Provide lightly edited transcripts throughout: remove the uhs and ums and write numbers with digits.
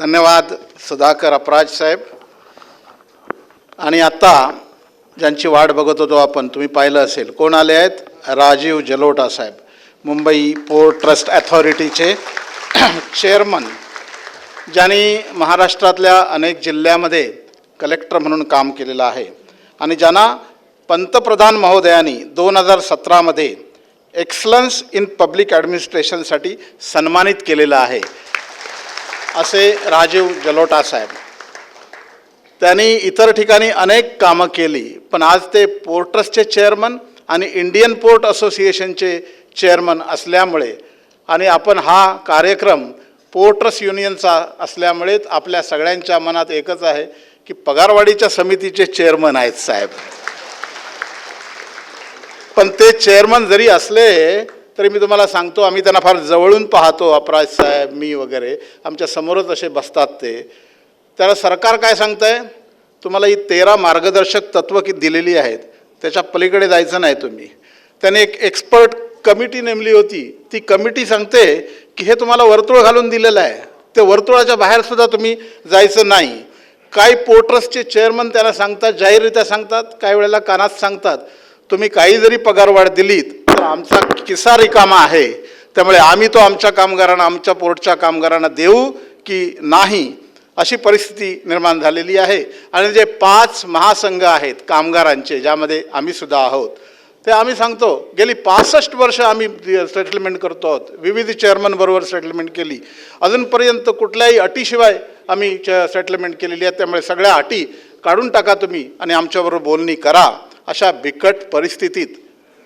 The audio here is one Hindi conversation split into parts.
धन्यवाद सुधाकर अपराज साहेब. आणि आता ज्यांची वाट बघत होतो आपण, तुम्ही पाहिलं असेल कोण आले आहेत, राजीव जलोटा साहेब, मुंबई पोर्ट ट्रस्ट अथॉरिटीचे चेअरमन, ज्यांनी महाराष्ट्रातल्या अनेक जिल्ह्यामध्ये कलेक्टर म्हणून काम केलेलं आहे आणि ज्यांना पंतप्रधान महोदयांनी 2017मध्ये एक्सलन्स इन पब्लिक ॲडमिनिस्ट्रेशनसाठी सन्मानित केलेलं आहे. असे राजीव जलोटा साहेब. त्यांनी इतर ठिकाणी अनेक कामं केली, पण आज ते पोर्ट ट्रस्टचे चेअरमन आणि इंडियन पोर्ट असोसिएशनचे चेअरमन असल्यामुळे आणि आपण हा कार्यक्रम पोर्ट ट्रस्ट युनियनचा असल्यामुळे आपल्या सगळ्यांच्या मनात एकच आहे की पगारवाढीच्या समितीचे चेअरमन आहेत साहेब. पण ते चेअरमन जरी असले तरी मी तुम्हाला सांगतो, आम्ही त्यांना फार जवळून पाहतो, अपराज साहेब, मी वगैरे आमच्या समोरच असे बसतात ते. त्याला सरकार काय सांगतं आहे, तुम्हाला ही 13 मार्गदर्शक तत्त्व की दिलेली आहेत, त्याच्या पलीकडे जायचं नाही तुम्ही. त्याने एक एक्सपर्ट कमिटी नेमली होती, ती कमिटी सांगते की हे तुम्हाला वर्तुळ घालून दिलेलं आहे, ते वर्तुळाच्या बाहेरसुद्धा तुम्ही जायचं नाही. काही पोर्ट ट्रस्टचे चेअरमन त्यांना सांगतात, जाहीररित्या सांगतात, काही वेळेला कानात सांगतात, तुम्ही काही जरी पगारवाढ दिलीत तर आमचा किस्सा रिकामा आहे, त्यामुळे आम्ही तो आमच्या कामगारांना, आमच्या पोर्टच्या कामगारांना देऊ की नाही, अशी परिस्थिती निर्माण झालेली आहे. आणि जे 5 महासंघ आहेत कामगारांचे, ज्यामध्ये आम्ही सुद्धा आहोत, ते आम्ही सांगतो गेली 65 वर्ष आम्ही सेटलमेंट करतो आहोत, विविध चेअरमनबरोबर सेटलमेंट केली, अजूनपर्यंत कुठल्याही अटीशिवाय आम्ही सेटलमेंट केलेली आहे, त्यामुळे सगळ्या अटी काढून टाका तुम्ही आणि आमच्याबरोबर बोलणी करा. अशा बिकट परिस्थितीत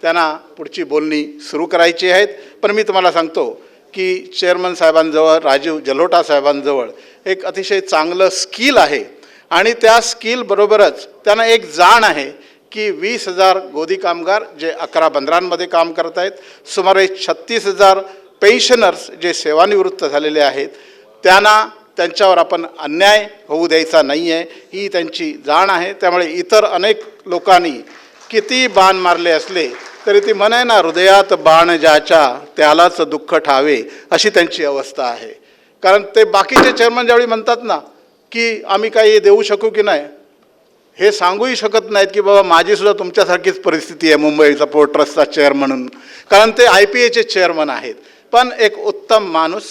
त्यांना पुढची बोलणी सुरू करायची आहेत. पण मी तुम्हाला सांगतो की चेअरमन साहेबांजवळ, राजीव जलोटा साहेबांजवळ एक अतिशय चांगलं स्किल आहे आणि त्या स्किलबरोबरच त्यांना एक जाण आहे की 20,000 गोदी कामगार जे 11 बंदरांमध्ये काम करत आहेत, सुमारे 36,000 पेन्शनर्स जे सेवानिवृत्त झालेले आहेत, त्यांच्यावर आपण अन्याय होऊ द्यायचा नाही आहे, ही त्यांची जाण आहे. त्यामुळे इतर अनेक लोकांनी किती बाण मारले असले तरी ती म्हणे ना, हृदयात बाण ज्याच्या त्यालाच दुःख ठावे, अशी त्यांची अवस्था आहे. कारण ते बाकीचे चेअरमन ज्यावेळी म्हणतात ना की आम्ही काही देऊ शकू की नाही, हे सांगूही शकत नाहीत की बाबा माझीसुद्धा तुमच्यासारखीच परिस्थिती आहे मुंबईचा पोर्ट ट्रस्टचा चेअरमन म्हणून, कारण ते IPAचे चेअरमन आहेत. पण एक उत्तम माणूस,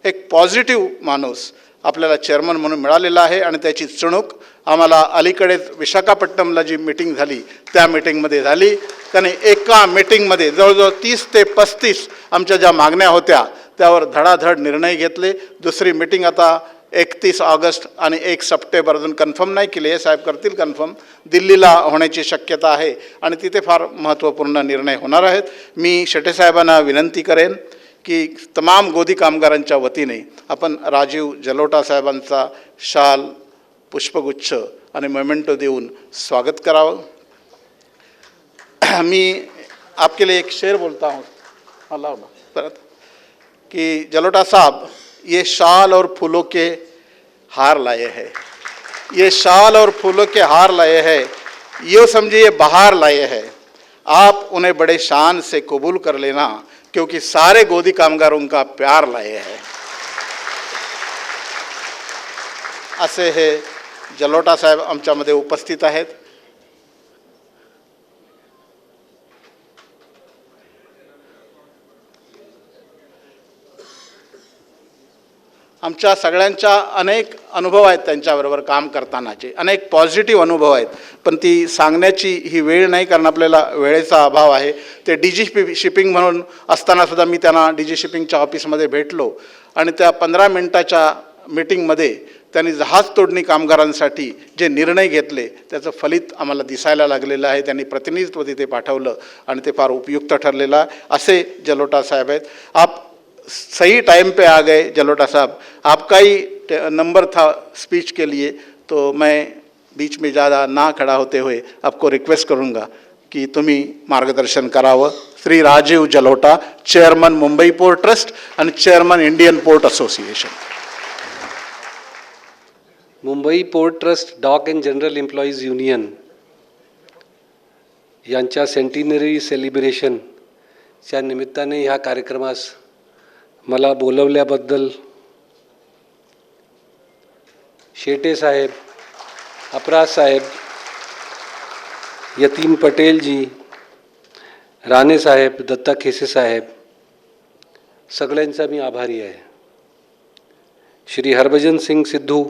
एक पॉझिटिव्ह माणूस आपल्याला चेअरमन म्हणून मिळालेला आहे आणि त्याची चुणूक आम्हाला अलीकडेच विशाखापट्टणमला जी मीटिंग झाली त्या मीटिंगमध्ये झाली. त्याने एका मीटिंगमध्ये जवळजवळ 30 ते 35 आमच्या ज्या मागण्या होत्या त्यावर धडाधड निर्णय घेतले. दुसरी मीटिंग आता 31 ऑगस्ट आणि 1 सप्टेंबर, अजून कन्फर्म नाही केली आहे, साहेब करतील कन्फर्म, दिल्लीला होण्याची शक्यता आहे आणि तिथे फार महत्त्वपूर्ण निर्णय होणार आहेत. मी शेटे साहेबांना विनंती करेन की तमाम गोदी कामगारांच्या वतीने आपण राजीव जलोटा साहेबांचा शाल, पुष्पगुच्छ आणि मोमेंटो देऊन स्वागत करावं. मी आपके लिए एक शेर बोलता हूँ, अल्लाह परत, कि जलोटा साहब ये शाल और फूलों के हार लाए हैं, ये शाल और फूलों के हार लाए हैं, ये समझिए बाहर लाए हैं, आप उन्हें बड़े शान से कबूल कर लेना क्योंकि सारे गोदी कामगारों का प्यार लाए हैं. असे हे जलोटा साहेब आमच्यामध्ये उपस्थित आहेत. आमच्या सगळ्यांच्या अनेक अनुभव आहेत त्यांच्याबरोबर काम करतानाचे, अनेक पॉझिटिव्ह अनुभव आहेत, पण ती सांगण्याची ही वेळ नाही, कारण आपल्याला वेळेचा अभाव आहे. ते DG शिपिंग म्हणून असतानासुद्धा मी त्यांना DG शिपिंगच्या ऑफिसमध्ये भेटलो आणि त्या 15 मिनिटाच्या मीटिंगमध्ये त्यांनी जहाज तोडणी कामगारांसाठी जे निर्णय घेतले त्याचं फलित आम्हाला दिसायला लागलेलं आहे. त्यांनी प्रतिनिधित्व तिथे पाठवलं आणि ते फार उपयुक्त ठरलेलं आहे. असे जलोटा साहेब आहेत. आप सही टाइम पे आ गए जलोटा साहब, आपका ही नंबर था स्पीच के लिए, तो मैं बीच में ज़्यादा ना खड़ा होते हुए आपको रिक्वेस्ट करूँगा की तुम्ही मार्गदर्शन करावं. Shri Rajiv Jalota, chairman Mumbai port trust आणि chairman Indian port association. Mumbai port trust dock and general employees union यांच्या सेंटिनरी सेलिब्रेशनच्या निमित्ताने ह्या कार्यक्रमास मला बोलवल्याबद्दल शेटे साहेब, अपराज साहेब, यतीन पटेल जी, राणे साहेब, दत्ता खेसे साहेब, सगळ्यांचा मी आभारी आहे. श्री हरभजन सिंग सिद्धू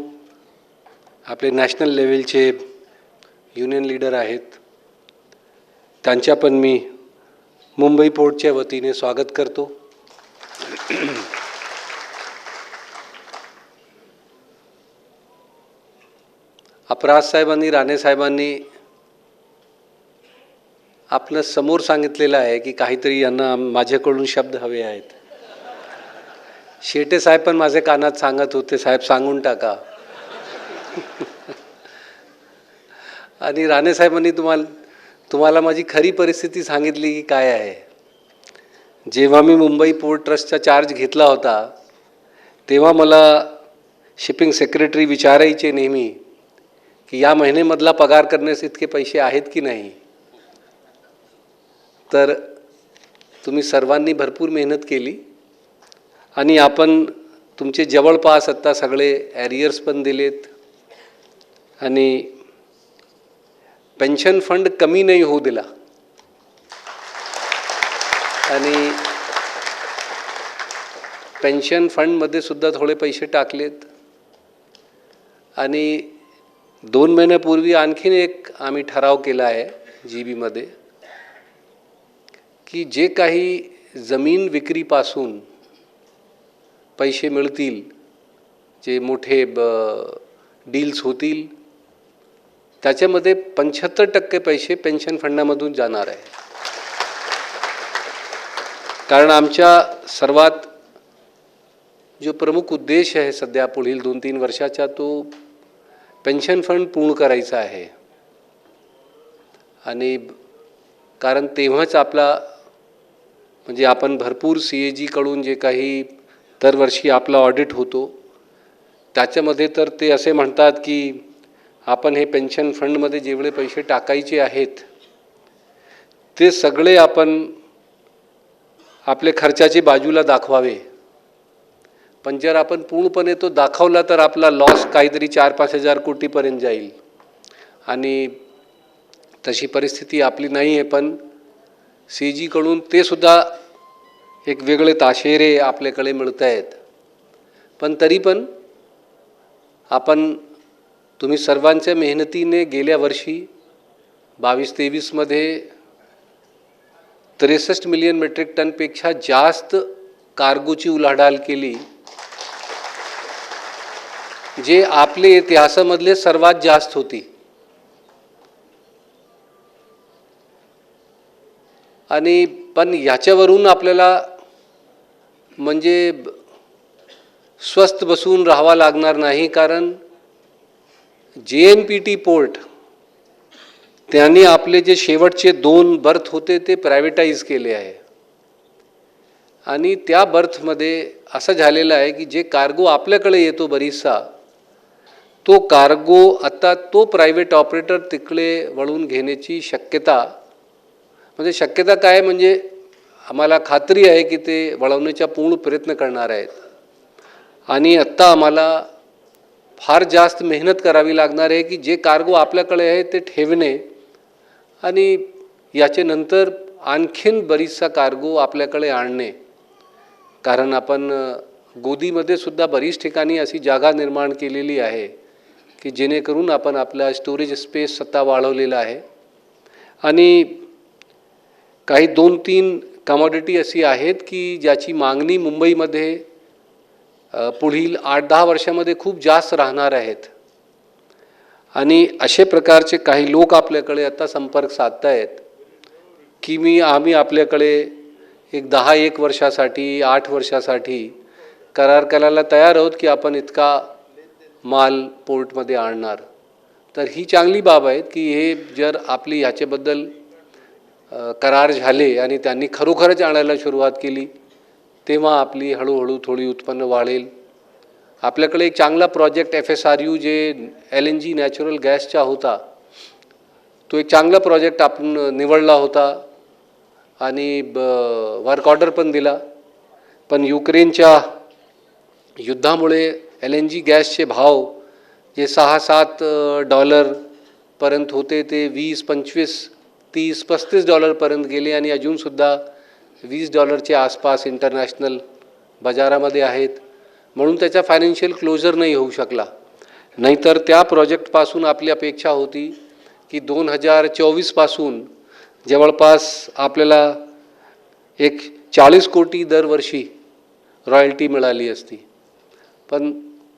आपले नॅशनल लेवलचे युनियन लीडर आहेत, त्यांच्या पण मी मुंबई पोर्टच्या वतीने स्वागत करतो. अपराज साहेबांनी, राणे साहेबांनी आपलं समोर सांगितलेलं आहे की काहीतरी यांना माझ्याकडून शब्द हवे आहेत. शेटे साहेब पण माझे कानात सांगत होते, साहेब सांगून टाका. आणि राणे साहेबांनी तुम्हाला माझी खरी परिस्थिती सांगितली की काय आहे. जेव्हा मी मुंबई पोर्ट ट्रस्टचा चार्ज घेतला होता तेव्हा मला शिपिंग सेक्रेटरी विचारायचे नेहमी की या महिन्यामधला पगार करण्यास इतके पैसे आहेत की नाही. तर तुम्ही सर्वांनी भरपूर मेहनत केली आणि आपण तुमचे जवळपास आत्ता सगळे ॲरियर्स पण दिलेत आणि पेन्शन फंड कमी नाही होऊ दिला आणि पेन्शन फंडमध्ये सुद्धा थोडे पैसे टाकलेत. आणि 2 महिन्यापूर्वी आणखीन एक आम्ही ठराव केला आहे GB मध्ये की जे काही जमीन विक्रीपासून पैसे मिळतील, जे मोठे डील्स होतील, त्याच्यामध्ये 75% पैसे पेन्शन फंडामधून जाणार आहे. कारण आमच्या सर्वात जो प्रमुख उद्देश आहे सध्या पुढील 2-3 वर्षाचा तो पेन्शन फंड पूर्ण करायचा आहे. आणि कारण तेव्हाच आपला म्हणजे आपण भरपूर CAG जे काही दरवर्षी आपला ऑडिट होतो त्याच्यामध्ये तर ते असे म्हणतात की आपण हे पेन्शन फंडमध्ये जेवढे पैसे टाकायचे आहेत ते सगळे आपण आपले खर्चाची बाजूला दाखवावे. पण जर आपण पूर्णपणे तो दाखवला तर आपला लॉस काहीतरी 4-5 हजार कोटीपर्यंत जाईल आणि तशी परिस्थिती आपली नाही आहे. पण CAG ते सुद्धा एक वेगळे ताशेरे आपल्याकडे मिळत आहेत. पण तरी पण आपण तुम्ही सर्वांच्या मेहनतीने गेल्या वर्षी 22-23मध्ये 63 मिलियन मेट्रिक टनपेक्षा जास्त कार्गोची उलाढाल केली, जे आपले इतिहासामधले सर्वात जास्त होती. आणि पण याच्यावरून आपल्याला म्हणजे स्वस्थ बसून राहावं लागणार नाही. कारण JNPT पोर्ट त्यांनी आपले जे शेवटचे 2 बर्थ होते ते प्रायव्हेटाईज केले आहे. आणि त्या बर्थमध्ये असं झालेलं आहे की जे कार्गो आपल्याकडे येतो बरीचसा, तो कार्गो आता तो प्रायव्हेट ऑपरेटर तिकडे वळून घेण्याची शक्यता, म्हणजे शक्यता काय म्हणजे आम्हाला खात्री आहे की ते वळवण्याचा पूर्ण प्रयत्न करणार आहेत. आणि आत्ता आम्हाला फार जास्त मेहनत करावी लागणार आहे की जे कार्गो आपल्याकडे आहे ते ठेवणे आणि याच्यानंतर आणखीन बरीचसा कार्गो आपल्याकडे आणणे. कारण आपण गोदीमध्ये सुद्धा बरीच ठिकाणी अशी जागा निर्माण केलेली आहे की जेणेकरून आपण आपला स्टोरेज स्पेस स्वतः वाढवलेला आहे. आणि काही 2-3 कमॉडिटी अशी आहेत की ज्याची मागणी मुंबईमध्ये पुढील 8-10 वर्षामध्ये खूप जास्त राहणार आहेत. आणि असे प्रकारचे काही लोक आपल्याकडे आता संपर्क साधत आहेत की आम्ही आपल्याकडे एक 10-1 वर्षासाठी 8 वर्षासाठी करार करायला तयार आहोत की आपण इतका माल पोर्टमध्ये आणणार. तर ही चांगली बाब आहे की हे जर आपली ह्याच्याबद्दल करार झाले आणि त्यांनी खरोखरच आणायला सुरुवात केली तेव्हा आपली हळूहळू थोडी उत्पन्न वाढेल. आपल्याकडे एक चांगला प्रोजेक्ट FSRU जे LNG नॅचरल गॅसचा होता, तो एक चांगला प्रोजेक्ट आपण निवडला होता आणि वर्क ऑर्डर पण दिला. पण युक्रेनच्या युद्धामुळे LNG गॅसचे भाव जे 6-7 डॉलरपर्यंत होते ते 20, 25, 30, 35 डॉलरपर्यंत गेले आणि अजूनसुद्धा $20 आसपास इंटरनॅशनल बाजारामध्ये आहेत. म्हणून त्याचा फायनान्शियल क्लोजर नाही होऊ शकला. नाहीतर त्या प्रोजेक्टपासून आपली अपेक्षा होती की 2024पासून जवळपास आपल्याला एक 40 कोटी दरवर्षी रॉयल्टी मिळाली असती. पण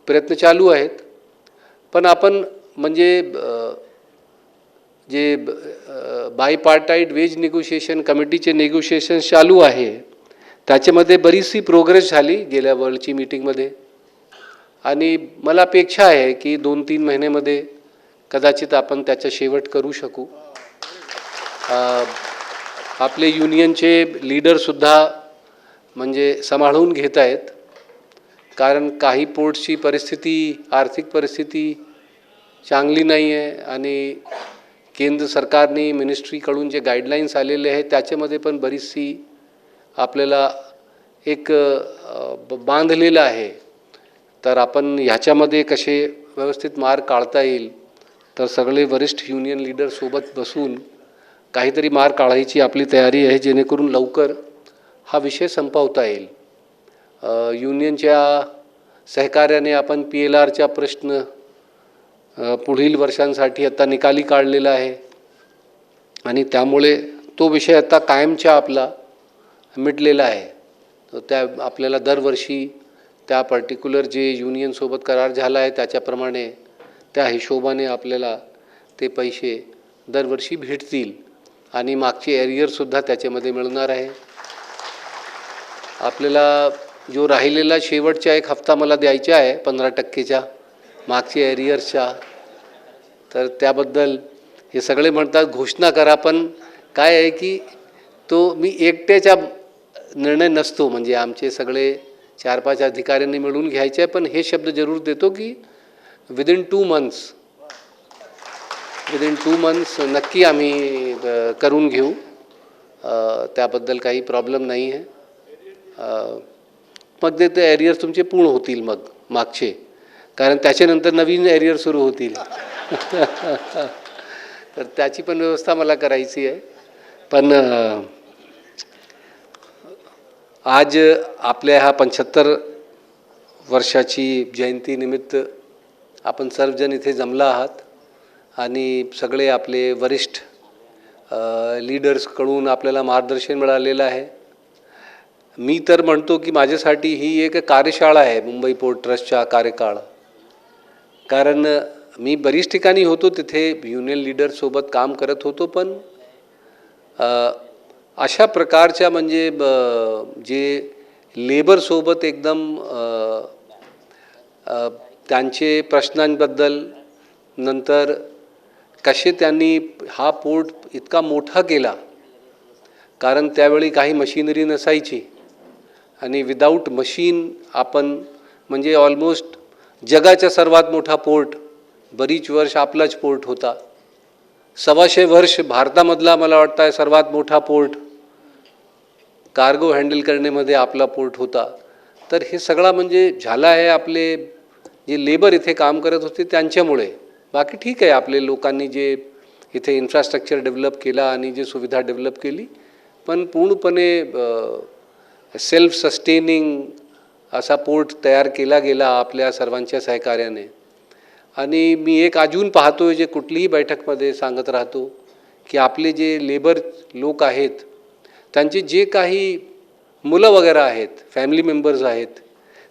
प्रयत्न चालू आहेत. पण आपण म्हणजे जे बायपार्टाईट वेज निगोशिएशन कमिटीचे निगोशिएशन्स चालू आहे त्याच्यामध्ये बरीचशी प्रोग्रेस झाली गेल्या वर्ल्डची मीटिंगमध्ये आणि मला अपेक्षा आहे की 2-3 महिन्यामध्ये कदाचित आपण त्याचा शेवट करू शकू. आपले युनियनचे लीडरसुद्धा म्हणजे सांभाळून घेत आहेत, कारण काही पोर्ट्सची परिस्थिती आर्थिक परिस्थिती चांगली नाही आहे आणि केंद्र सरकारने मिनिस्ट्रीकडून जे गाईडलाईन्स आलेले आहेत त्याच्यामध्ये पण बरीचशी आपल्याला एक बांधलेलं आहे. तर आपण ह्याच्यामध्ये कसे व्यवस्थित मार्ग काढता येईल तर सगळे वरिष्ठ युनियन लीडरसोबत बसून काहीतरी मार्ग काढायची आपली तयारी आहे, जेणेकरून लवकर हा विषय संपवता येईल. युनियनच्या सहकार्याने आपण PLRचा प्रश्न पुढील वर्षांसाठी आता निकाली काढलेला आहे आणि त्यामुळे तो विषय आता कायमचा आपला मिटलेला आहे. तर त्या आपल्याला दरवर्षी त्या पर्टिक्युलर जे युनियनसोबत करार झाला आहे त्याच्याप्रमाणे त्या हिशोबाने आपल्याला ते पैसे दरवर्षी भेटतील आणि मागचे एरियरसुद्धा त्याच्यामध्ये मिळणार आहे. आपल्याला जो राहिलेला शेवटचा 1 हप्ता मला द्यायचा आहे 15%च्या मागचे एरियर्सच्या, तर त्याबद्दल हे सगळे म्हणतात घोषणा करा, पण काय आहे की तो मी एकट्याचा निर्णय नसतो, म्हणजे आमचे सगळे 4-5 अधिकाऱ्यांनी मिळून घ्यायचे आहे. पण हे शब्द जरूर देतो की विदिन 2 मंथ्स नक्की आम्ही करून घेऊ. त्याबद्दल काही प्रॉब्लेम नाही आहे. मग ते एरियर तुमचे पूर्ण होतील मग मागचे, कारण त्याच्यानंतर नवीन एरियर सुरू होतील. तर त्याची पण व्यवस्था मला करायची आहे. पण आज आपल्या ह्या 75 वर्षाची जयंतीनिमित्त आपण सर्वजण इथे जमला आहात आणि सगळे आपले वरिष्ठ लीडर्सकडून आपल्याला मार्गदर्शन मिळालेलं आहे. मी तर म्हणतो की माझ्यासाठी ही एक कार्यशाळा आहे मुंबई पोर्ट ट्रस्टचा कार्यकाळ. कारण मी बरीच ठिकाणी होतो, तिथे युनियन लीडरसोबत काम करत होतो, पण अशा प्रकारच्या म्हणजे जे लेबरसोबत एकदम त्यांचे प्रश्नांबद्दल, नंतर कसे त्यांनी हा पोर्ट इतका मोठा केला, कारण त्यावेळी काही मशिनरी नसायची आणि विदाऊट मशीन आपण म्हणजे ऑलमोस्ट जगाचा सर्वात मोठा पोर्ट बरीच वर्ष आपलाच पोर्ट होता. 125 वर्ष भारतामधला मला वाटतं आहे सर्वात मोठा पोर्ट कार्गो हँडल करण्यामध्ये आपला पोर्ट होता. तर हे सगळा म्हणजे झाला आहे आपले जे लेबर इथे काम करत होते त्यांच्यामुळे. बाकी ठीक आहे, आपले लोकांनी जे इथे इन्फ्रास्ट्रक्चर डेव्हलप केला आणि जे सुविधा डेव्हलप केली, पण पूर्णपणे सेल्फ सस्टेनिंग असा पोर्ट तयार केला गेला आपल्या सर्वांच्या सहकार्याने. आणि मी एक अजून पाहतो जे कुठलीही बैठकमध्ये सांगत राहतो की आपले जे लेबर लोक आहेत त्यांचे जे काही मुलं वगैरे आहेत, फॅमिली मेंबर्स आहेत,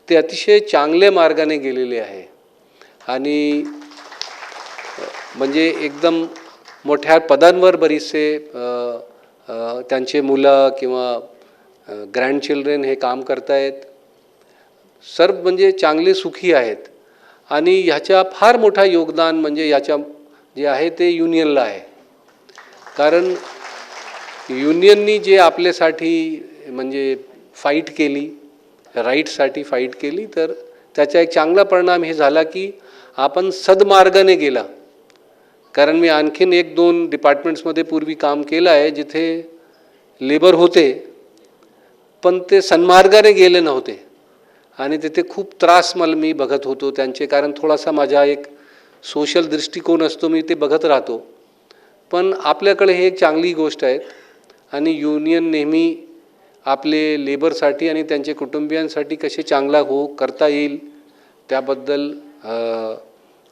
ते अतिशय चांगल्या मार्गाने गेलेले आहे आणि म्हणजे एकदम मोठ्या पदांवर बरीचसे त्यांचे मुलं किंवा ग्रँडचिल्ड्रन हे काम करत आहेत. सर्व म्हणजे चांगले सुखी आहेत आणि ह्याचा फार मोठा योगदान म्हणजे याच्या जे आहे ते युनियनला आहे. कारण युनियननी जे आपल्यासाठी म्हणजे फाईट केली, राईटसाठी फाईट केली, तर त्याचा एक चांगला परिणाम हे झाला की आपण सद्मार्गाने गेला. कारण मी आणखीन 1-2 डिपार्टमेंट्समध्ये पूर्वी काम केलं आहे जिथे लेबर होते पण ते सन्मार्गाने गेले नव्हते आणि तिथे खूप त्रास मी बघत होतो त्यांचे. कारण थोडासा माझा एक सोशल दृष्टिकोन असतो मी ते बघत राहतो. पण आपल्याकडे हे एक चांगली गोष्ट आहे आणि युनियन नेहमी आपले लेबरसाठी आणि त्यांच्या कुटुंबियांसाठी कसे चांगला करता येईल त्याबद्दल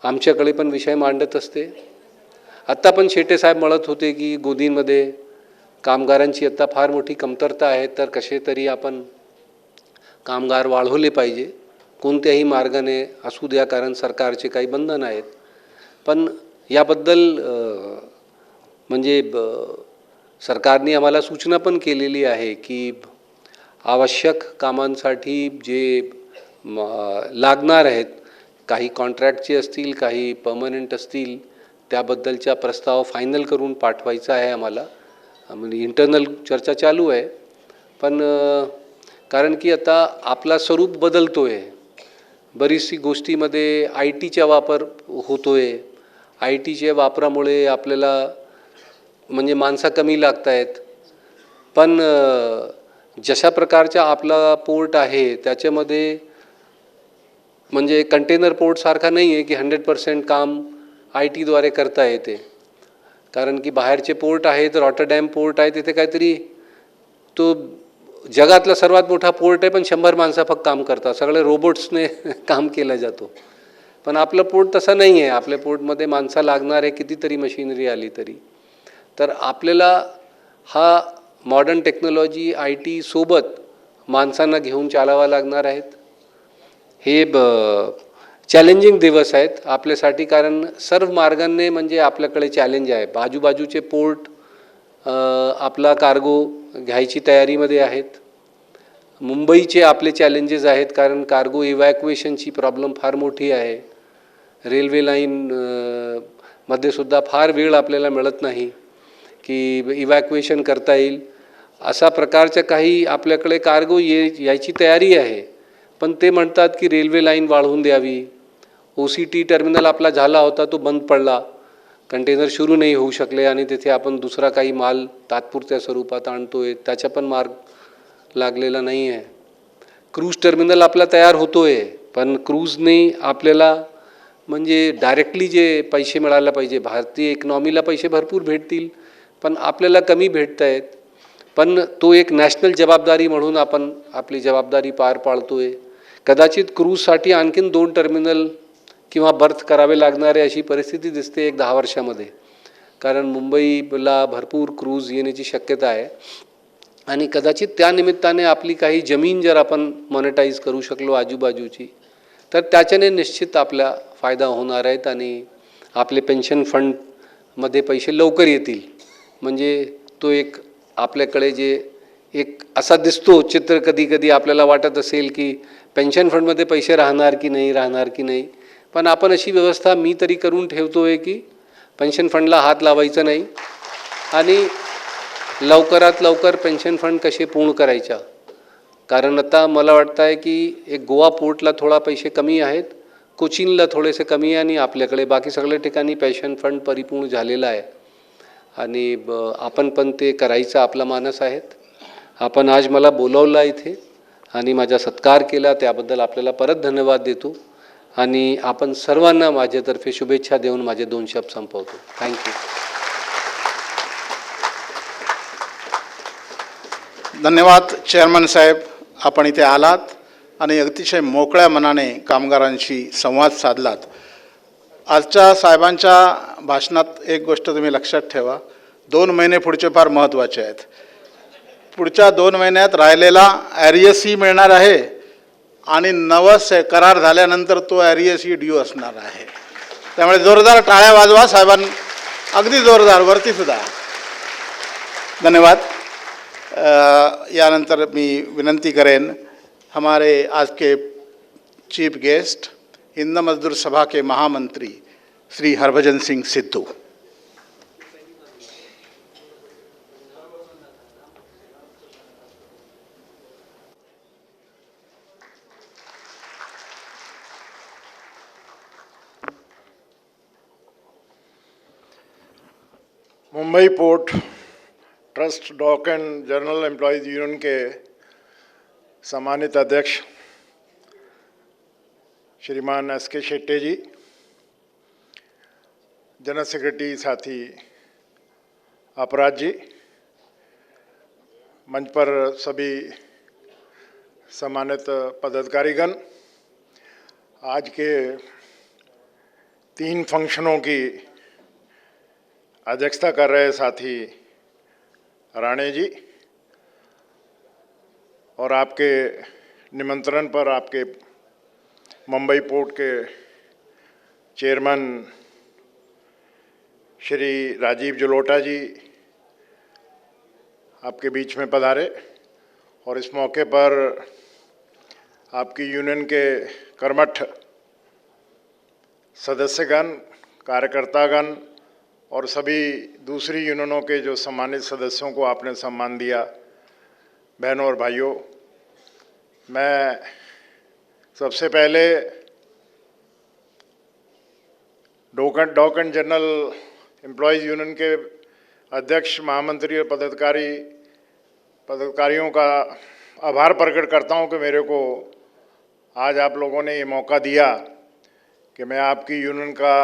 आमच्याकडे पण विषय मांडत असते. आत्ता पण शेटे साहेब म्हणत होते की गोदीमध्ये कामगारांची आत्ता फार मोठी कमतरता आहे, तर कसे तरी आपण कामगार वाढवले पाहिजे कोणत्याही मार्गाने असू द्या, कारण सरकारचे काही बंधन आहेत. पण याबद्दल म्हणजे सरकारने आम्हाला सूचना पण केलेली आहे की आवश्यक कामांसाठी जे लागणार आहेत, काही कॉन्ट्रॅक्टचे असतील, काही पर्मनंट असतील, त्याबद्दलचा प्रस्ताव फायनल करून पाठवायचा आहे आम्हाला. म्हणजे इंटरनल चर्चा चालू आहे. पण कारण की आता आपला स्वरूप बदलतो आहे, बरीचशी गोष्टीमध्ये आय टीचा वापर होतो आहे. आय टीच्या वापरामुळे आपल्याला म्हणजे माणसं कमी लागत आहेत. पण जशा प्रकारचा आपला पोर्ट आहे त्याच्यामध्ये म्हणजे कंटेनर पोर्टसारखा नाही आहे की 100% काम आय टीद्वारे करता येते. कारण की बाहेरचे पोर्ट आहेत, रॉटरडॅम पोर्ट आहे, तिथे काहीतरी तो जगातला सर्वात मोठा पोर्ट आहे, पण 100 माणसं फक्त काम करतात, सगळे रोबोट्सने काम केला जातो. पण आपलं पोर्ट तसं नाही आहे. आपल्या पोर्टमध्ये माणसं लागणार आहे, कितीतरी मशिनरी आली तरी. तर आपल्याला हा मॉडर्न टेक्नॉलॉजी आय टी सोबत माणसांना घेऊन चालावा लागणार आहेत. हे चॅलेंजिंग दिवस आहेत आपल्यासाठी, कारण सर्व मार्गांनी म्हणजे आपल्याकडे चॅलेंज आहे. बाजूबाजूचे पोर्ट आपला कार्गो घ्यायची तयारीमध्ये आहेत. मुंबईचे आपले चॅलेंजेस आहेत, कारण कार्गो इव्हॅक्युएशनची प्रॉब्लेम फार मोठी आहे. रेल्वे लाईन मध्ये सुद्धा फार वेळ आपल्याला मिळत नाही की इव्हॅक्युएशन करता येईल. अशा प्रकारच्या काही आपल्याकडे कार्गो यायची तयारी आहे. पण ते म्हणतात की रेल्वे लाईन वाढवून द्यावी. OCT टर्मिनल आपला झाला होता, तो बंद पडला, कंटेनर सुरू नाही होऊ शकले आणि तिथे आपण दुसरा काही माल तात्पुरत्या स्वरूपात आणतो आहे, त्याचा पण मार्ग लागलेला नाही आहे. क्रूज टर्मिनल आपला तयार होतो आहे, पण क्रूजने आपल्याला म्हणजे डायरेक्टली जे पैसे मिळायला पाहिजे, भारतीय इकॉनॉमीला पैसे भरपूर भेटतील, पण आपल्याला कमी भेटत आहेत. पण तो एक नॅशनल जबाबदारी म्हणून आपण आपली जबाबदारी पार पाडतो आहे. कदाचित क्रूजसाठी आणखीन 2 टर्मिनल किंवा बर्थ करावे लागणारे अशी परिस्थिती दिसते 1-10 वर्षामध्ये, कारण मुंबईला भरपूर क्रूज येण्याची शक्यता आहे. आणि कदाचित त्या निमित्ताने आपली काही जमीन जर आपण मॉनिटाईज करू शकलो आजूबाजूची, तर त्याच्याने निश्चित आपला फायदा होणार आहेत आणि आपले पेन्शन फंडमध्ये पैसे लवकर येतील. म्हणजे तो एक आपल्याकडे जे एक असा दिसतो चित्र, कधी कधी आपल्याला वाटत असेल की पेन्शन फंडमध्ये पैसे राहणार की नाही, पण आपण अशी व्यवस्था मी तरी करून ठेवतो आहे की पेन्शन फंडला हात लावायचा नाही आणि लवकरात लवकर पेन्शन फंड कसे पूर्ण करायचा. कारण आता मला वाटतं आहे की एक गोवा पोर्टला थोडा पैसे कमी आहेत, कोचीनला थोडेसे कमी आहे आणि आपल्याकडे बाकी सगळ्या ठिकाणी पेन्शन फंड परिपूर्ण झालेला आहे. आणि आपण पण ते करायचं आपला मानस आहेत. आपण आज मला बोलावलं इथे आणि माझा सत्कार केला, त्याबद्दल आपल्याला परत धन्यवाद देतो आणि आपण सर्वांना माझ्यातर्फे शुभेच्छा देऊन माझे 2 शब्द संपवतो. थँक्यू. धन्यवाद चेअरमन साहेब, आपण इथे आलात आणि अतिशय मोकळ्या मनाने कामगारांशी संवाद साधलात. आजच्या साहेबांच्या भाषणात एक गोष्ट तुम्ही लक्षात ठेवा, 2 महिने पुढचे फार महत्त्वाचे आहेत. पुढच्या 2 महिन्यात राहिलेला ॲरियसही मिळणार आहे आणि नवं करार झाल्यानंतर तो ॲरियसही ड्यू असणार आहे. त्यामुळे जोरदार टाळ्या वाजवा साहेबांना, अगदी जोरदार वरतीसुद्धा. धन्यवाद. यानंतर मी विनंती करेन हमारे आज के चीफ गेस्ट हिंद मजदूर सभा के महामंत्री Shri Harbhajan Singh Sidhu. Mumbai port trust dock and general employees union के सम्मानित अध्यक्ष श्रीमान SK Shette ji, general secretary साथी अपराध जी, मंच पर सभी सम्मानित पदाधिकारीगण, आज के 3 फंक्शनों की अध्यक्षता कर रहे साथी राणे जी, और आपके निमंत्रण पर आपके मुंबई पोर्ट के चेयरमैन श्री राजीव जलोटा जी आपके बीच में पधारे, और इस मौके पर आपकी यूनियन के कर्मठ सदस्यगण, कार्यकर्तागण और सभी दूसरी यूनियनों के जो सम्मानित सदस्यों को आपने सम्मान दिया, बहनों और भाइयों, मैं सबसे पहले dock and general employees union के अध्यक्ष, महामंत्री और पदाधिकारियों का आभार प्रकट करता हूं कि मेरे को आज आप लोगों ने ये मौका दिया कि मैं आपकी यूनियन का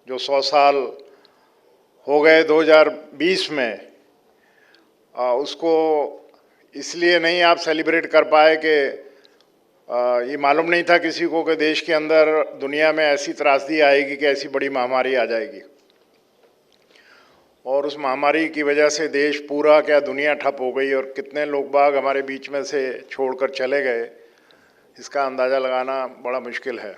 जो 100 साल हो गए 2020 में, उसको इसलिए नहीं आप सेलिब्रेट कर पाए कि ये मालूम नहीं था किसी को कि देश के अंदर, दुनिया में ऐसी त्रासदी आएगी कि ऐसी बड़ी महामारी आ जाएगी, और उस महामारी की वजह से देश पूरा क्या दुनिया ठप हो गई, और कितने लोग बाग हमारे बीच में से छोड़कर चले गए, इसका अंदाज़ा लगाना बड़ा मुश्किल है।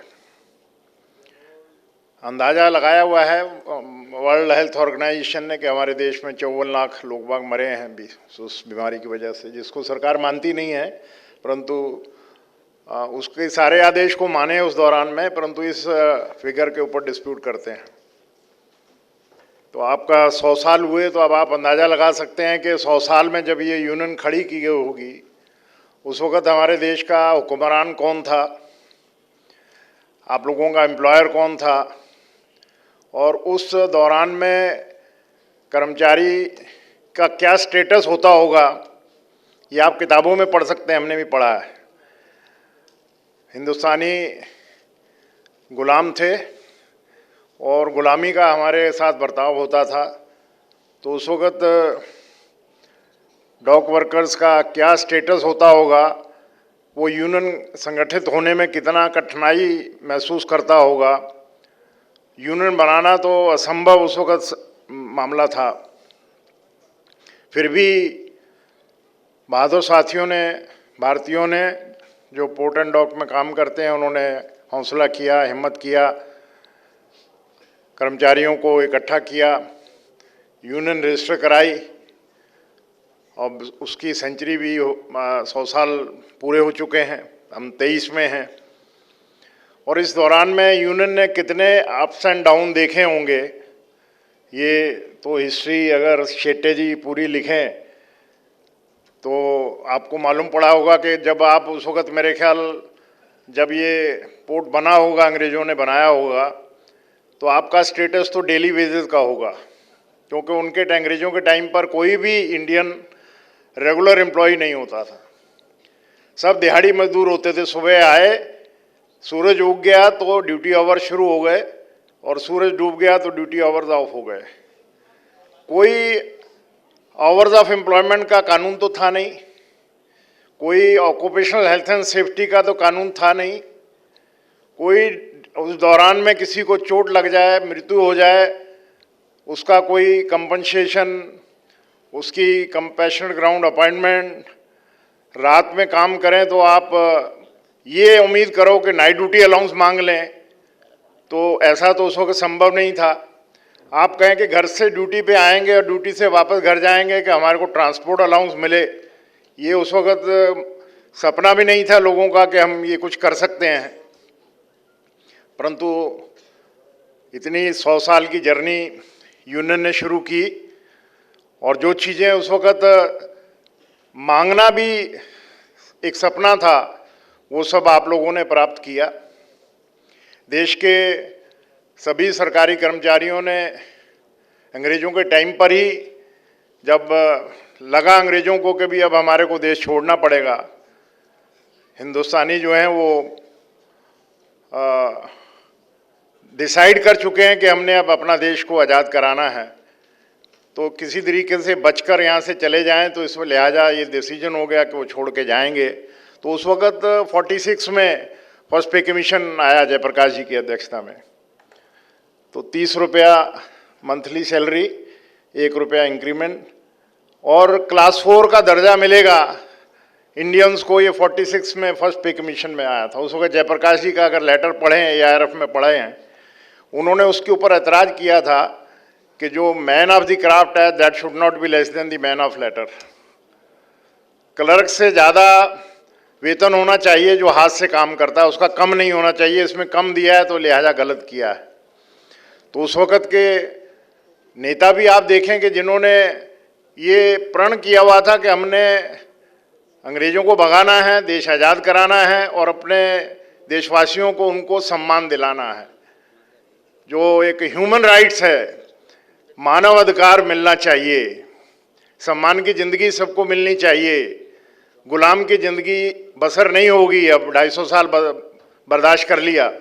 अंदाज़ा लगाया हुआ है वर्ल्ड हेल्थ ऑर्गेनाइजेशन ने कि हमारे देश में 54 लाख लोग बाग मरे हैं उस बीमारी की वजह से, जिसको सरकार मानती नहीं है, परंतु उसके सारे आदेश को माने उस दौरान में, परंतु इस फिगर के ऊपर डिस्प्यूट करते हैं। तो आपका 100 साल हुए, तो अब आप अंदाज़ा लगा सकते हैं कि 100 साल में जब ये यूनियन खड़ी की गई होगी, उस वक़्त हमारे देश का हुक्मरान कौन था, आप लोगों का एम्प्लॉयर कौन था, और उस दौरान में कर्मचारी का क्या स्टेटस होता होगा, ये आप किताबों में पढ़ सकते हैं, हमने भी पढ़ा है। हिंदुस्तानी गुलाम थे और गुलामी का हमारे साथ बर्ताव होता था, तो उस वक़्त डॉक वर्कर्स का क्या स्टेटस होता होगा, वो यूनियन संगठित होने में कितना कठिनाई महसूस करता होगा। यूनियन बनाना तो असंभव उस वक़्त मामला था, फिर भी बहादुर साथियों ने, भारतीयों ने जो पोर्ट एंड डॉक में काम करते हैं, उन्होंने हौसला किया, हिम्मत किया, कर्मचारियों को इकट्ठा किया, यूनियन रजिस्टर कराई, और उसकी सेंचुरी भी 100 साल पूरे हो चुके हैं, हम 23 में हैं। और इस दौरान में यूनियन ने कितने अप्स एंड डाउन देखे होंगे, ये तो हिस्ट्री अगर शेट्टे जी पूरी लिखें तो आपको मालूम पड़ा होगा कि जब आप उस वक़्त, मेरे ख्याल जब ये पोर्ट बना होगा, अंग्रेज़ों ने बनाया होगा, तो आपका स्टेटस तो डेली वेजेस का होगा, क्योंकि उनके अंग्रेज़ों के टाइम पर कोई भी इंडियन रेगुलर एम्प्लॉय नहीं होता था, सब दिहाड़ी मजदूर होते थे। सुबह आए, सूरज उग गया तो ड्यूटी आवर शुरू हो गए, और सूरज डूब गया तो ड्यूटी आवर्स ऑफ हो गए। कोई आवर्स ऑफ एम्प्लॉयमेंट का कानून तो था नहीं, कोई ऑक्यूपेशनल हेल्थ एंड सेफ्टी का तो कानून था नहीं, कोई उस दौरान में किसी को चोट लग जाए, मृत्यु हो जाए, उसका कोई कंपनसेशन, उसकी कंपैशनेट ग्राउंड अपॉइंटमेंट, रात में काम करें तो आप ये उम्मीद करो कि नाइट ड्यूटी अलाउंस मांग लें, तो ऐसा तो उस वक्त संभव नहीं था। आप कहें कि घर से ड्यूटी पे आएंगे और ड्यूटी से वापस घर जाएंगे कि हमारे को ट्रांसपोर्ट अलाउंस मिले, ये उस वक्त सपना भी नहीं था लोगों का कि हम ये कुछ कर सकते हैं। परंतु इतनी 100 साल की जर्नी यूनियन ने शुरू की, और जो चीज़ें उस वक्त मांगना भी एक सपना था, वो सब आप लोगों ने प्राप्त किया। देश के सभी सरकारी कर्मचारियों ने अंग्रेज़ों के टाइम पर ही, जब लगा अंग्रेज़ों को कि भी अब हमारे को देश छोड़ना पड़ेगा, हिंदुस्तानी जो हैं वो डिसाइड कर चुके हैं कि हमने अब अपना देश को आज़ाद कराना है, तो किसी तरीके से बचकर यहाँ से चले जाएं, तो इसमें लिहाजा ये डिसीजन हो गया कि वो छोड़ के जाएंगे। तो उस वक़्त 46 में फर्स्ट पे कमीशन आया जयप्रकाश जी की अध्यक्षता में, तो 30 रुपया मंथली सैलरी, 1 रुपया इंक्रीमेंट और क्लास 4 का दर्जा मिलेगा इंडियंस को। ये 46 में फर्स्ट पे कमीशन में आया था। उस वक्त जयप्रकाश जी का अगर लेटर पढ़े हैं, ARF में पढ़े हैं, उन्होंने उसके ऊपर ऐतराज़ किया था कि जो मैन ऑफ द क्राफ्ट है that should not be less than the man of letter. Clerk से ज़्यादा वेतन होना चाहिए जो हाथ से काम करता है, उसका कम नहीं होना चाहिए। इसमें कम दिया है तो लिहाजा गलत किया है। तो उस वक़्त के नेता भी आप देखें कि जिन्होंने ये प्रण किया हुआ था कि हमने अंग्रेज़ों को भगाना है, देश आज़ाद कराना है और अपने देशवासियों को उनको सम्मान दिलाना है। जो एक ह्यूमन राइट्स है, मानव अधिकार मिलना चाहिए, सम्मान की ज़िंदगी सबको मिलनी चाहिए, गुलाम की ज़िंदगी बसर नहीं होगी। अब 250 साल बर्दाश्त कर लिया,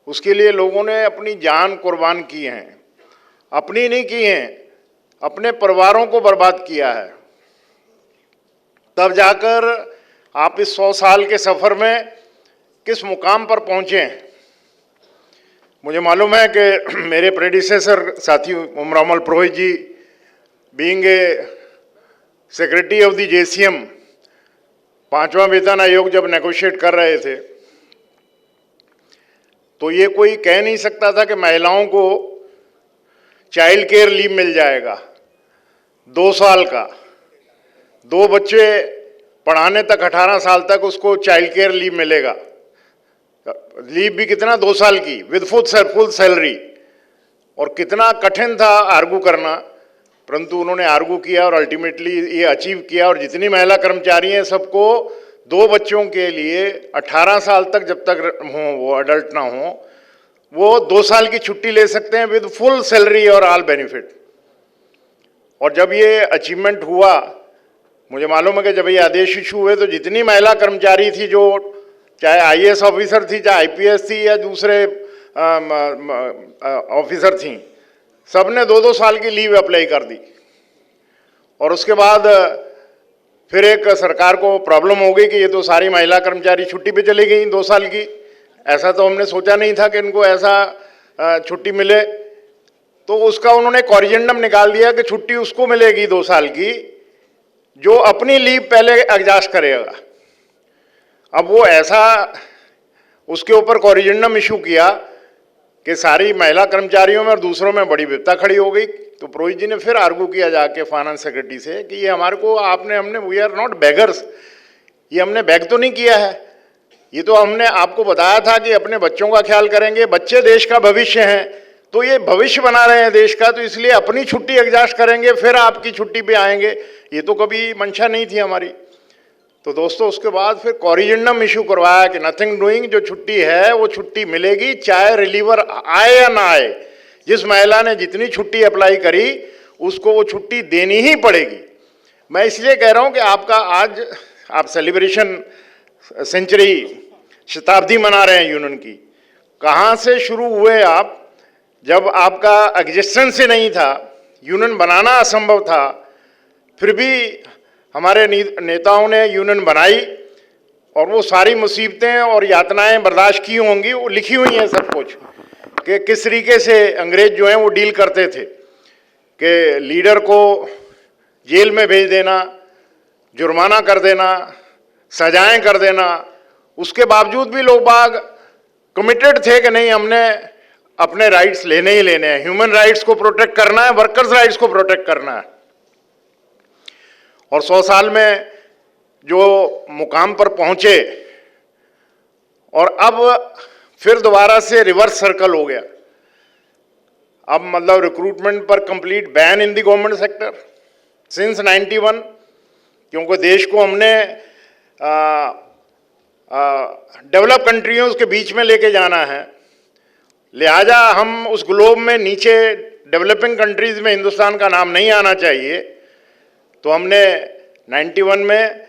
उसके लिए लोगों ने अपनी जान कुर्बान की हैं, अपनी नहीं की हैं, अपने परिवारों को बर्बाद किया है। तब जाकर आप इस 100 साल के सफ़र में किस मुकाम पर पहुँचे हैं। मुझे मालूम है कि मेरे प्रेडिसेसर साथी Umramal Purohit ji being a secretary of the JCM, 5वां वेतन आयोग जब नेगोशिएट कर रहे थे, तो ये कोई कह नहीं सकता था कि महिलाओं को चाइल्ड केयर लीव मिल जाएगा 2 साल का, 2 बच्चे पढ़ाने तक 18 साल तक उसको चाइल्ड केयर लीव मिलेगा। लीव भी कितना, 2 साल की विद फुल सैलरी। और कितना कठिन था आर्गू करना, परंतु उन्होंने आर्गू किया और अल्टीमेटली ये अचीव किया। और जितनी महिला कर्मचारी हैं सबको 2 बच्चों के लिए 18 साल तक जब तक हों वो अडल्ट ना हों, वो 2 साल की छुट्टी ले सकते हैं विद फुल सैलरी और ऑल बेनिफिट। और जब ये अचीवमेंट हुआ, मुझे मालूम है कि जब ये आदेश इशू हुए तो जितनी महिला कर्मचारी थी, जो चाहे IAS ऑफिसर थी, चाहे IPS थी या दूसरे ऑफिसर थी, सब ने 2-2 साल की लीव अप्लाई कर दी। और उसके बाद फिर एक सरकार को प्रॉब्लम हो गई कि ये तो सारी महिला कर्मचारी छुट्टी पे चली गई 2 साल की। ऐसा तो हमने सोचा नहीं था कि इनको ऐसा छुट्टी मिले। तो उसका उन्होंने कॉरिजेंडम निकाल दिया कि छुट्टी उसको मिलेगी 2 साल की जो अपनी लीव पहले एग्जास्ट करेगा। अब वो ऐसा उसके ऊपर कॉरिजेंडम इशू किया कि सारी महिला कर्मचारियों में और दूसरों में बड़ी विपत्ता खड़ी हो गई। तो पुरोहित जी ने फिर आर्गू किया जाके फाइनेंस सेक्रेटरी से कि ये हमारे को हमने वी आर नॉट बेगर्स, ये हमने बैग तो नहीं किया है, ये तो हमने आपको बताया था कि अपने बच्चों का ख्याल करेंगे, बच्चे देश का भविष्य हैं, तो ये भविष्य बना रहे हैं देश का, तो इसलिए अपनी छुट्टी एडजस्ट करेंगे फिर आपकी छुट्टी पे आएंगे। ये तो कभी मंशा नहीं थी हमारी। तो दोस्तों उसके बाद फिर कॉरिजेंडम इशू करवाया कि नथिंग डूइंग, जो छुट्टी है वो छुट्टी मिलेगी चाहे रिलीवर आए या ना आए। जिस महिला ने जितनी छुट्टी अप्लाई करी उसको वो छुट्टी देनी ही पड़ेगी। मैं इसलिए कह रहा हूँ कि आपका आज आप सेलिब्रेशन सेंचुरी शताब्दी मना रहे हैं यूनियन की। कहाँ से शुरू हुए आप, जब आपका एग्जिस्टेंस ही नहीं था, यूनियन बनाना असंभव था, फिर भी हमारे नेताओं ने यूनियन बनाई और वो सारी मुसीबतें और यातनाएं बर्दाश्त की होंगी, वो लिखी हुई हैं सब कुछ कि किस तरीके से अंग्रेज जो हैं वो डील करते थे कि लीडर को जेल में भेज देना, जुर्माना कर देना, सजाएं कर देना। उसके बावजूद भी लोग बाग कमिटेड थे कि नहीं, हमने अपने राइट्स लेने ही लेने हैं, ह्यूमन राइट्स को प्रोटेक्ट करना है, वर्कर्स राइट्स को प्रोटेक्ट करना है। और 100 साल में जो मुकाम पर पहुंचे और अब फिर दोबारा से रिवर्स सर्कल हो गया। अब मतलब रिक्रूटमेंट पर complete ban in the government sector since 91, क्योंकि देश को हमने डेवलप कंट्रियों के बीच में लेके जाना है, लिहाजा हम उस ग्लोब में नीचे डेवलपिंग कंट्रीज में हिंदुस्तान का नाम नहीं आना चाहिए। तो हमने 91 में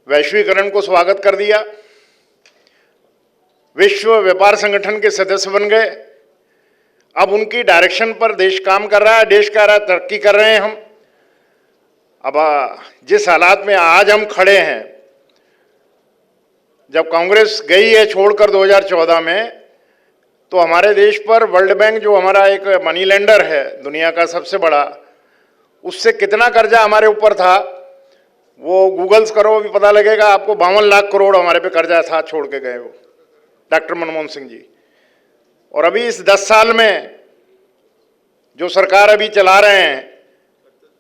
वैश्वीकरण को स्वागत कर दिया, विश्व व्यापार संगठन के सदस्य बन गए, अब उनकी डायरेक्शन पर देश काम कर रहा है, देश कह रहा है तरक्की कर रहे हैं हम। अब जिस हालात में आज हम खड़े हैं, जब कांग्रेस गई है छोड़कर 2014 में, तो हमारे देश पर वर्ल्ड बैंक जो हमारा एक मनी लेंडर है दुनिया का सबसे बड़ा, उससे कितना कर्जा हमारे ऊपर था वो गूगल्स करो भी पता लगेगा आपको। 52 लाख करोड़ हमारे पे कर्जा था, छोड़ के गए वो डॉक्टर मनमोहन सिंह जी। और अभी इस 10 साल में जो सरकार अभी चला रहे हैं,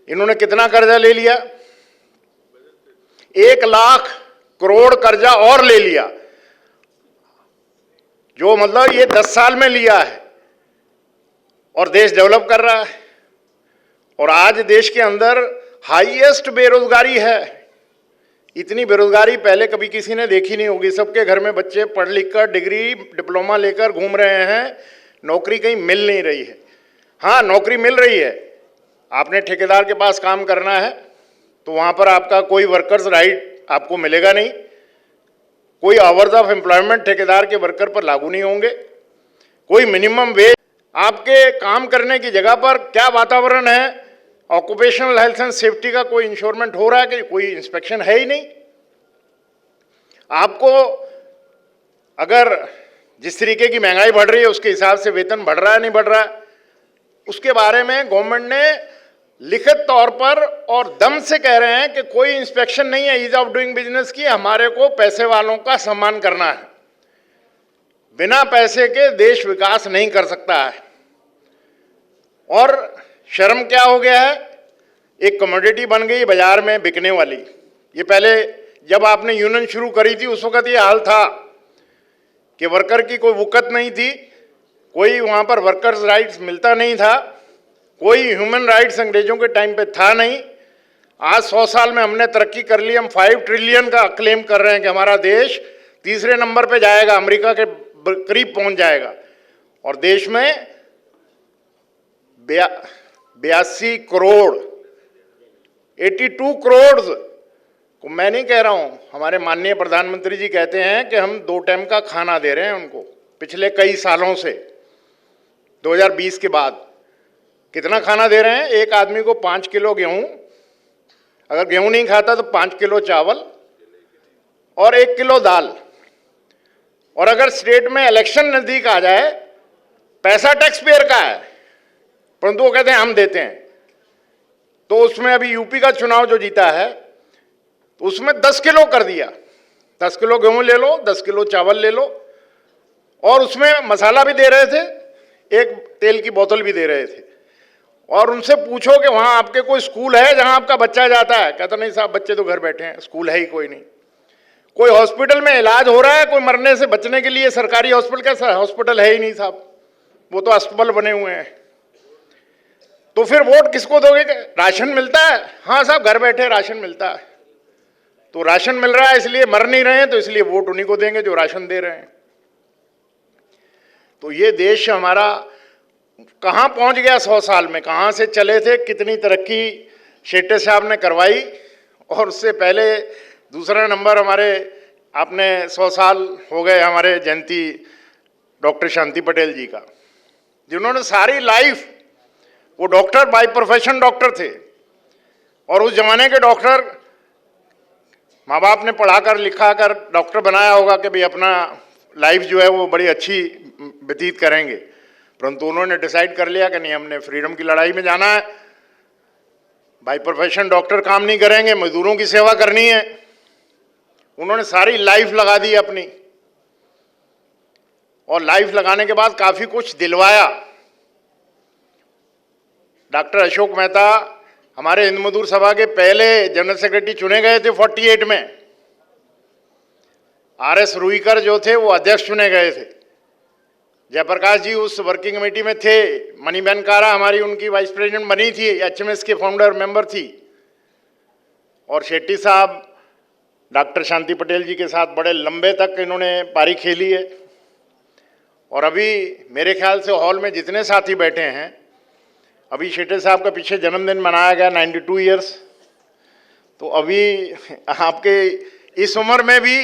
इन्होंने कितना कर्जा ले लिया? 1 लाख करोड़ कर्जा और ले लिया, जो मतलब ये 10 साल में लिया है, और देश डेवलप कर रहा है। और आज देश के अंदर हाईएस्ट बेरोजगारी है। इतनी बेरोजगारी पहले कभी किसी ने देखी नहीं होगी। सबके घर में बच्चे पढ़ लिख कर डिग्री डिप्लोमा लेकर घूम रहे हैं, नौकरी कहीं मिल नहीं रही है। हाँ, नौकरी मिल रही है, आपने ठेकेदार के पास काम करना है तो वहाँ पर आपका कोई वर्कर्स राइट आपको मिलेगा नहीं, कोई आवर्स ऑफ एम्प्लॉयमेंट ठेकेदार के वर्कर पर लागू नहीं होंगे, कोई मिनिमम वेज, आपके काम करने की जगह पर क्या वातावरण है, ऑक्यूपेशनल हेल्थ एंड सेफ्टी का कोई इंश्योरमेंट हो रहा है कि कोई इंस्पेक्शन है ही नहीं। आपको अगर जिस तरीके की महंगाई बढ़ रही है उसके हिसाब से वेतन बढ़ रहा है नहीं बढ़ रहा है, उसके बारे में गवर्नमेंट ने लिखित तौर पर और दम से कह रहे हैं कि कोई इंस्पेक्शन नहीं है ईज ऑफ डूइंग बिजनेस की, हमारे को पैसे वालों का सम्मान करना है, बिना पैसे के देश विकास नहीं कर सकता है। और शर्म क्या हो गया है, एक कमोडिटी बन गई बाजार में बिकने वाली। ये पहले जब आपने यूनियन शुरू करी थी उस वक्त ये हाल था कि वर्कर की कोई वुकत नहीं थी, कोई वहाँ पर वर्कर्स राइट्स मिलता नहीं था, कोई ह्यूमन राइट्स अंग्रेजों के टाइम पे था नहीं। आज 100 साल में हमने तरक्की कर ली, हम 5 ट्रिलियन का क्लेम कर रहे हैं कि हमारा देश तीसरे नंबर पे जाएगा, अमेरिका के करीब पहुंच जाएगा। और देश में 82 करोड़ 82 करोड़ को मैं नहीं कह रहा हूं, हमारे माननीय प्रधानमंत्री जी कहते हैं कि हम 2 टाइम का खाना दे रहे हैं उनको पिछले कई सालों से। 2020 के बाद कितना खाना दे रहे हैं? एक आदमी को 5 किलो गेहूं, अगर गेहूं नहीं खाता तो 5 किलो चावल और 1 किलो दाल। और अगर स्टेट में इलेक्शन नजदीक आ जाए, पैसा टैक्स पेयर का है परंतु वो कहते हैं हम देते हैं। तो उसमें अभी यूपी का चुनाव जो जीता है तो उसमें 10 किलो कर दिया, 10 किलो गेहूं ले लो, 10 किलो चावल ले लो, और उसमें मसाला भी दे रहे थे, एक तेल की बोतल भी दे रहे थे। और उनसे पूछो कि वहां आपके कोई स्कूल है जहां आपका बच्चा जाता है? कहता नहीं साहब, बच्चे तो घर बैठे हैं, स्कूल है ही कोई नहीं। कोई हॉस्पिटल में इलाज हो रहा है, कोई मरने से बचने के लिए सरकारी हॉस्पिटल, कैसा हॉस्पिटल है ही नहीं साहब, वो तो अस्पताल बने हुए हैं। तो फिर वोट किसको दोगे? राशन मिलता है? हाँ साहब, घर बैठे राशन मिलता है। तो राशन मिल रहा है इसलिए मर नहीं रहे हैं, तो इसलिए वोट उन्हीं को देंगे जो राशन दे रहे हैं। तो ये देश हमारा कहाँ पहुंच गया 100 साल में, कहाँ से चले थे, कितनी तरक्की शेट्टे साहब ने करवाई। और उससे पहले दूसरा नंबर हमारे, आपने 100 साल हो गए हमारे जयंती डॉक्टर शांति पटेल जी का, जिन्होंने सारी लाइफ, वो डॉक्टर बाय प्रोफेशन डॉक्टर थे, और उस जमाने के डॉक्टर माँ बाप ने पढ़ाकर लिखाकर डॉक्टर बनाया होगा कि भाई अपना लाइफ जो है वो बड़ी अच्छी व्यतीत करेंगे, परंतु उन्होंने डिसाइड कर लिया कि नहीं, हमने फ्रीडम की लड़ाई में जाना है, बाय प्रोफेशन डॉक्टर काम नहीं करेंगे, मजदूरों की सेवा करनी है। उन्होंने सारी लाइफ लगा दी अपनी, और लाइफ लगाने के बाद काफी कुछ दिलवाया। डॉक्टर अशोक मेहता हमारे हिंद मजदूर सभा के पहले जनरल सेक्रेटरी चुने गए थे 48 में। RS रुईकर जो थे वो अध्यक्ष चुने गए थे। जयप्रकाश जी उस वर्किंग कमेटी में थे। मणिबेन कारा हमारी उनकी वाइस प्रेसिडेंट बनी थी, HMS के फाउंडर मेंबर थी। और शेट्टी साहब डॉक्टर शांति पटेल जी के साथ बड़े लंबे तक इन्होंने पारी खेली है। और अभी मेरे ख्याल से हॉल में जितने साथी बैठे हैं, अभी शेट्टी साहब का पीछे जन्मदिन मनाया गया 92 ईयर्स, तो अभी आपके इस उम्र में भी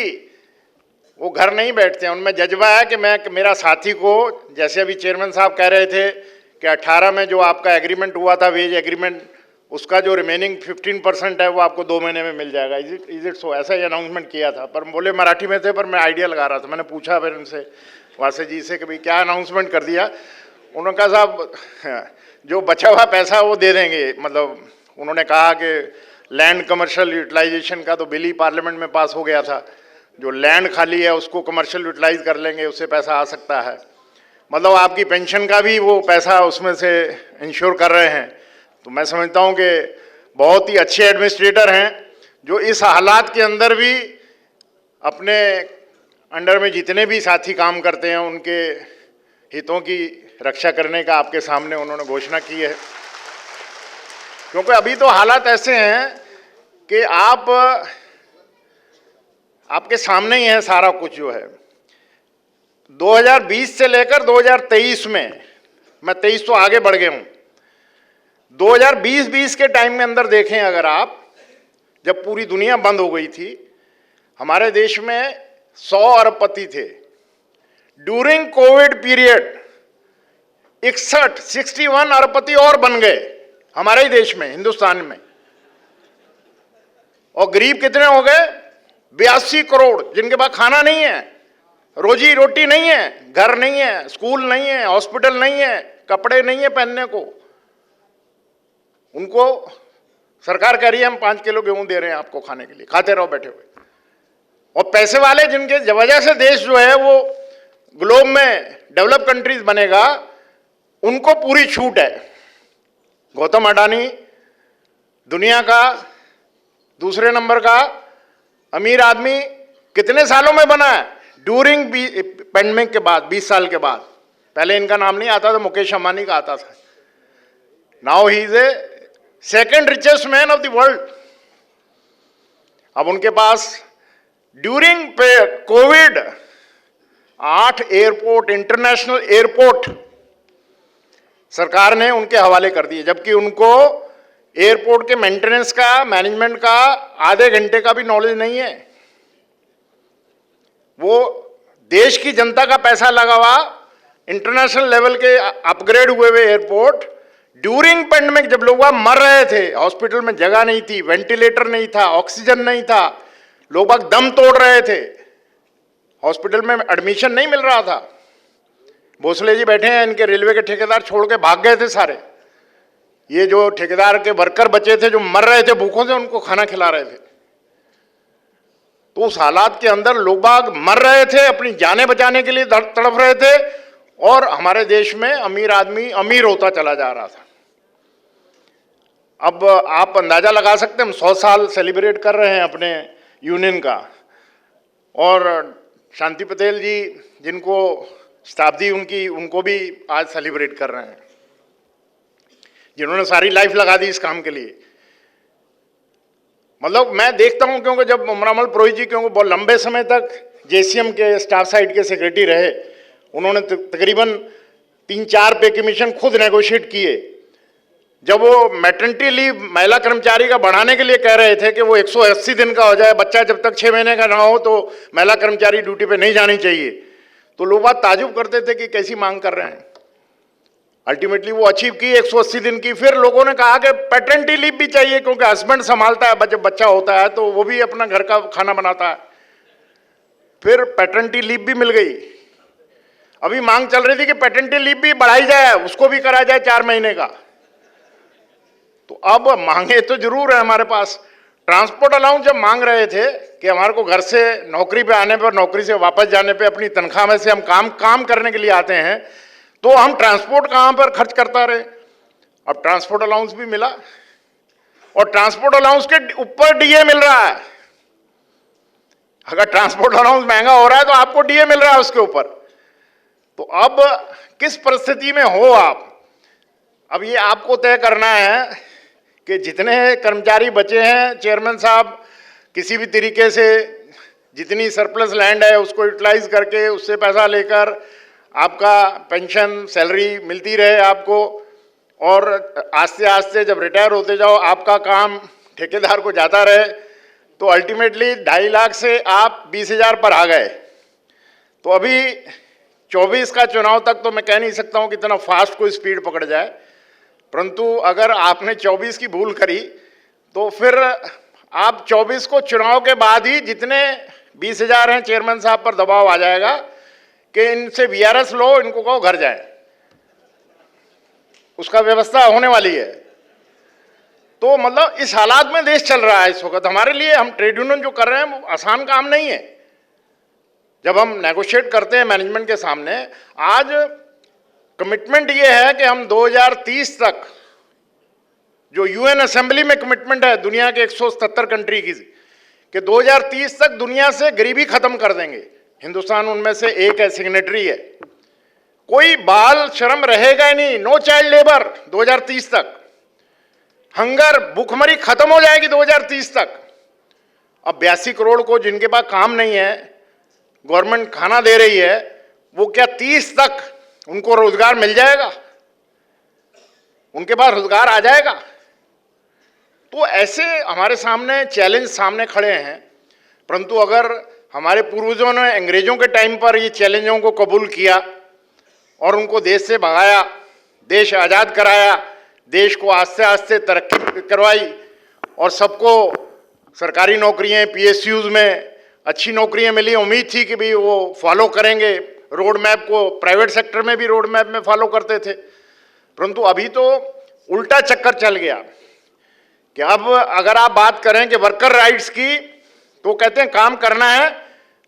वो घर नहीं बैठते हैं, उनमें जज्बा है कि मैं मेरा साथी को, जैसे अभी चेयरमैन साहब कह रहे थे कि 18 में जो आपका एग्रीमेंट हुआ था वेज एग्रीमेंट, उसका जो रिमेनिंग 15% है वो आपको 2 महीने में मिल जाएगा। Is it so? ऐसा ही अनाउंसमेंट किया था, पर बोले मराठी में थे, पर मैं आइडिया लगा रहा था। मैंने पूछा फिर उनसे, वासे जी से, कि भाई क्या अनाउंसमेंट कर दिया। उन्होंने कहा साहब जो बचा हुआ पैसा वो दे देंगे, मतलब उन्होंने कहा कि लैंड कमर्शियल यूटिलाइजेशन का तो बिल ही पार्लियामेंट में पास हो गया था, जो लैंड खाली है उसको कमर्शियल यूटिलाइज कर लेंगे, उससे पैसा आ सकता है। मतलब आपकी पेंशन का भी वो पैसा उसमें से इंश्योर कर रहे हैं। तो मैं समझता हूँ कि बहुत ही अच्छे एडमिनिस्ट्रेटर हैं, जो इस हालात के अंदर भी अपने अंडर में जितने भी साथी काम करते हैं उनके हितों की रक्षा करने का आपके सामने उन्होंने घोषणा की है। क्योंकि अभी तो हालात ऐसे हैं कि आपके सामने ही है सारा कुछ जो है। 2020 से लेकर 2023 में, मैं 23 तो आगे बढ़ गया हूँ, 2020 के टाइम में अंदर देखें अगर आप, जब पूरी दुनिया बंद हो गई थी, हमारे देश में 100 अरबपति थे। ड्यूरिंग कोविड पीरियड 61 अरबपति और बन गए हमारे ही देश में, हिंदुस्तान में। और गरीब कितने हो गए? 82 करोड़, जिनके पास खाना नहीं है, रोजी रोटी नहीं है, घर नहीं है, स्कूल नहीं है, हॉस्पिटल नहीं है, कपड़े नहीं है पहनने को। उनको सरकार कह रही है हम 5 किलो गेहूं दे रहे हैं आपको खाने के लिए, खाते रहो बैठे हुए। और पैसे वाले जिनके वजह से देश जो है वो ग्लोब में डेवलप कंट्रीज बनेगा, उनको पूरी छूट है। गौतम अडानी दुनिया का दूसरे नंबर का अमीर आदमी कितने सालों में बना है? ड्यूरिंग पेंडेमिक के बाद, 20 साल के बाद। पहले इनका नाम नहीं आता था, मुकेश अंबानी का आता था। Now he is a second richest man of the world. अब उनके पास during covid 8 airport, international airport सरकार ने उनके हवाले कर दिए, जबकि उनको एयरपोर्ट के मेंटेनेंस का, मैनेजमेंट का आधे घंटे का भी नॉलेज नहीं है। वो देश की जनता का पैसा लगा हुआ इंटरनेशनल लेवल के अपग्रेड हुए हुए एयरपोर्ट, ड्यूरिंग पेंडेमिक जब लोग वहां मर रहे थे, हॉस्पिटल में जगह नहीं थी, वेंटिलेटर नहीं था, ऑक्सीजन नहीं था, लोग दम तोड़ रहे थे, हॉस्पिटल में एडमिशन नहीं मिल रहा था। भोसले जी बैठे हैं, इनके रेलवे के ठेकेदार छोड़ के भाग गए थे सारे। ये जो ठेकेदार के वर्कर बचे थे जो मर रहे थे भूखों से, उनको खाना खिला रहे थे। तो उस हालात के अंदर लोग बाग मर रहे थे, अपनी जानें बचाने के लिए तड़प रहे थे, और हमारे देश में अमीर आदमी अमीर होता चला जा रहा था। अब आप अंदाजा लगा सकते हैं, हम 100 साल सेलिब्रेट कर रहे हैं अपने यूनियन का, और शांति पटेल जी जिनको शताब्दी उनकी, उनको भी आज सेलिब्रेट कर रहे हैं, जिन्होंने सारी लाइफ लगा दी इस काम के लिए। मतलब मैं देखता हूं, क्योंकि जब उमरामल पुरोहित जी, क्योंकि बहुत लंबे समय तक जेसीएम के स्टाफ साइड के सेक्रेटरी रहे, उन्होंने तकरीबन 3-4 पे कमीशन खुद नेगोशिएट किए। जब वो मैटरनिटी लीव महिला कर्मचारी का बढ़ाने के लिए कह रहे थे कि वो 180 दिन का हो जाए, बच्चा जब तक 6 महीने का ना हो तो महिला कर्मचारी ड्यूटी पे नहीं जानी चाहिए, तो लोग बात ताजुब करते थे कि कैसी मांग कर रहे हैं। अल्टीमेटली वो अचीव की 180 दिन की। फिर लोगों ने कहा कि पैटर्निटी लीव भी चाहिए, क्योंकि हस्बैंड संभालता है, जब बच्चा होता है तो वो भी अपना घर का खाना बनाता है। फिर पैटर्निटी लीव भी मिल गई। अभी मांग चल रही थी कि पैटर्निटी लीव भी बढ़ाई जाए, उसको भी करा जाए 4 महीने का। तो अब मांगे तो जरूर है हमारे पास। ट्रांसपोर्ट अलाउंस जब मांग रहे थे कि हमारे को घर से नौकरी पे आने पर, नौकरी से वापस जाने पे अपनी तनख्वाह में से हम काम करने के लिए आते हैं, तो हम ट्रांसपोर्ट कहाँ पर खर्च करता रहे। अब ट्रांसपोर्ट अलाउंस भी मिला, और ट्रांसपोर्ट अलाउंस के ऊपर डीए मिल रहा है। अगर ट्रांसपोर्ट अलाउंस महंगा हो रहा है तो आपको डीए मिल रहा है उसके ऊपर। तो अब किस परिस्थिति में हो आप, अब ये आपको तय करना है कि जितने कर्मचारी बचे हैं, चेयरमैन साहब किसी भी तरीके से जितनी सरप्लस लैंड है उसको यूटिलाइज करके उससे पैसा लेकर आपका पेंशन, सैलरी मिलती रहे आपको, और आस्ते आस्ते जब रिटायर होते जाओ आपका काम ठेकेदार को जाता रहे, तो अल्टीमेटली 2.5 लाख से आप 20,000 पर आ गए। तो अभी 24 का चुनाव तक तो मैं कह नहीं सकता हूँ कि इतना फास्ट कोई स्पीड पकड़ जाए, परंतु अगर आपने 24 की भूल करी तो फिर आप 24 को चुनाव के बाद ही जितने 20,000 हैं चेयरमैन साहब पर दबाव आ जाएगा कि इनसे वीआरएस लो, इनको कहो घर जाए, उसका व्यवस्था होने वाली है। तो मतलब इस हालात में देश चल रहा है इस वक्त। हमारे लिए हम ट्रेड यूनियन जो कर रहे हैं वो आसान काम नहीं है। जब हम नेगोशिएट करते हैं मैनेजमेंट के सामने, आज कमिटमेंट ये है कि हम 2030 तक, जो यूएन असेंबली में कमिटमेंट है दुनिया के 177 कंट्री की, कि 2030 तक दुनिया से गरीबी खत्म कर देंगे। हिंदुस्तान उनमें से एक है, सिग्नेटरी है। कोई बाल श्रम रहेगा ही नहीं, नो चाइल्ड लेबर 2030 तक। हंगर, भूखमरी खत्म हो जाएगी 2030 तक। अब 82 करोड़ को जिनके पास काम नहीं है, गवर्नमेंट खाना दे रही है, वो क्या 30 तक उनको रोजगार मिल जाएगा? उनके पास रोजगार आ जाएगा? तो ऐसे हमारे सामने चैलेंज सामने खड़े हैं। परंतु अगर हमारे पूर्वजों ने अंग्रेजों के टाइम पर ये चैलेंजों को कबूल किया और उनको देश से भगाया, देश आज़ाद कराया, देश को आस्ते आस्ते तरक्की करवाई और सबको सरकारी नौकरियां, पीएसयूज में अच्छी नौकरियां मिली, उम्मीद थी कि भी वो फॉलो करेंगे रोड मैप को। प्राइवेट सेक्टर में भी रोड मैप में फॉलो करते थे। परंतु अभी तो उल्टा चक्कर चल गया कि अब अगर आप बात करें कि वर्कर राइट्स की, तो कहते हैं काम करना है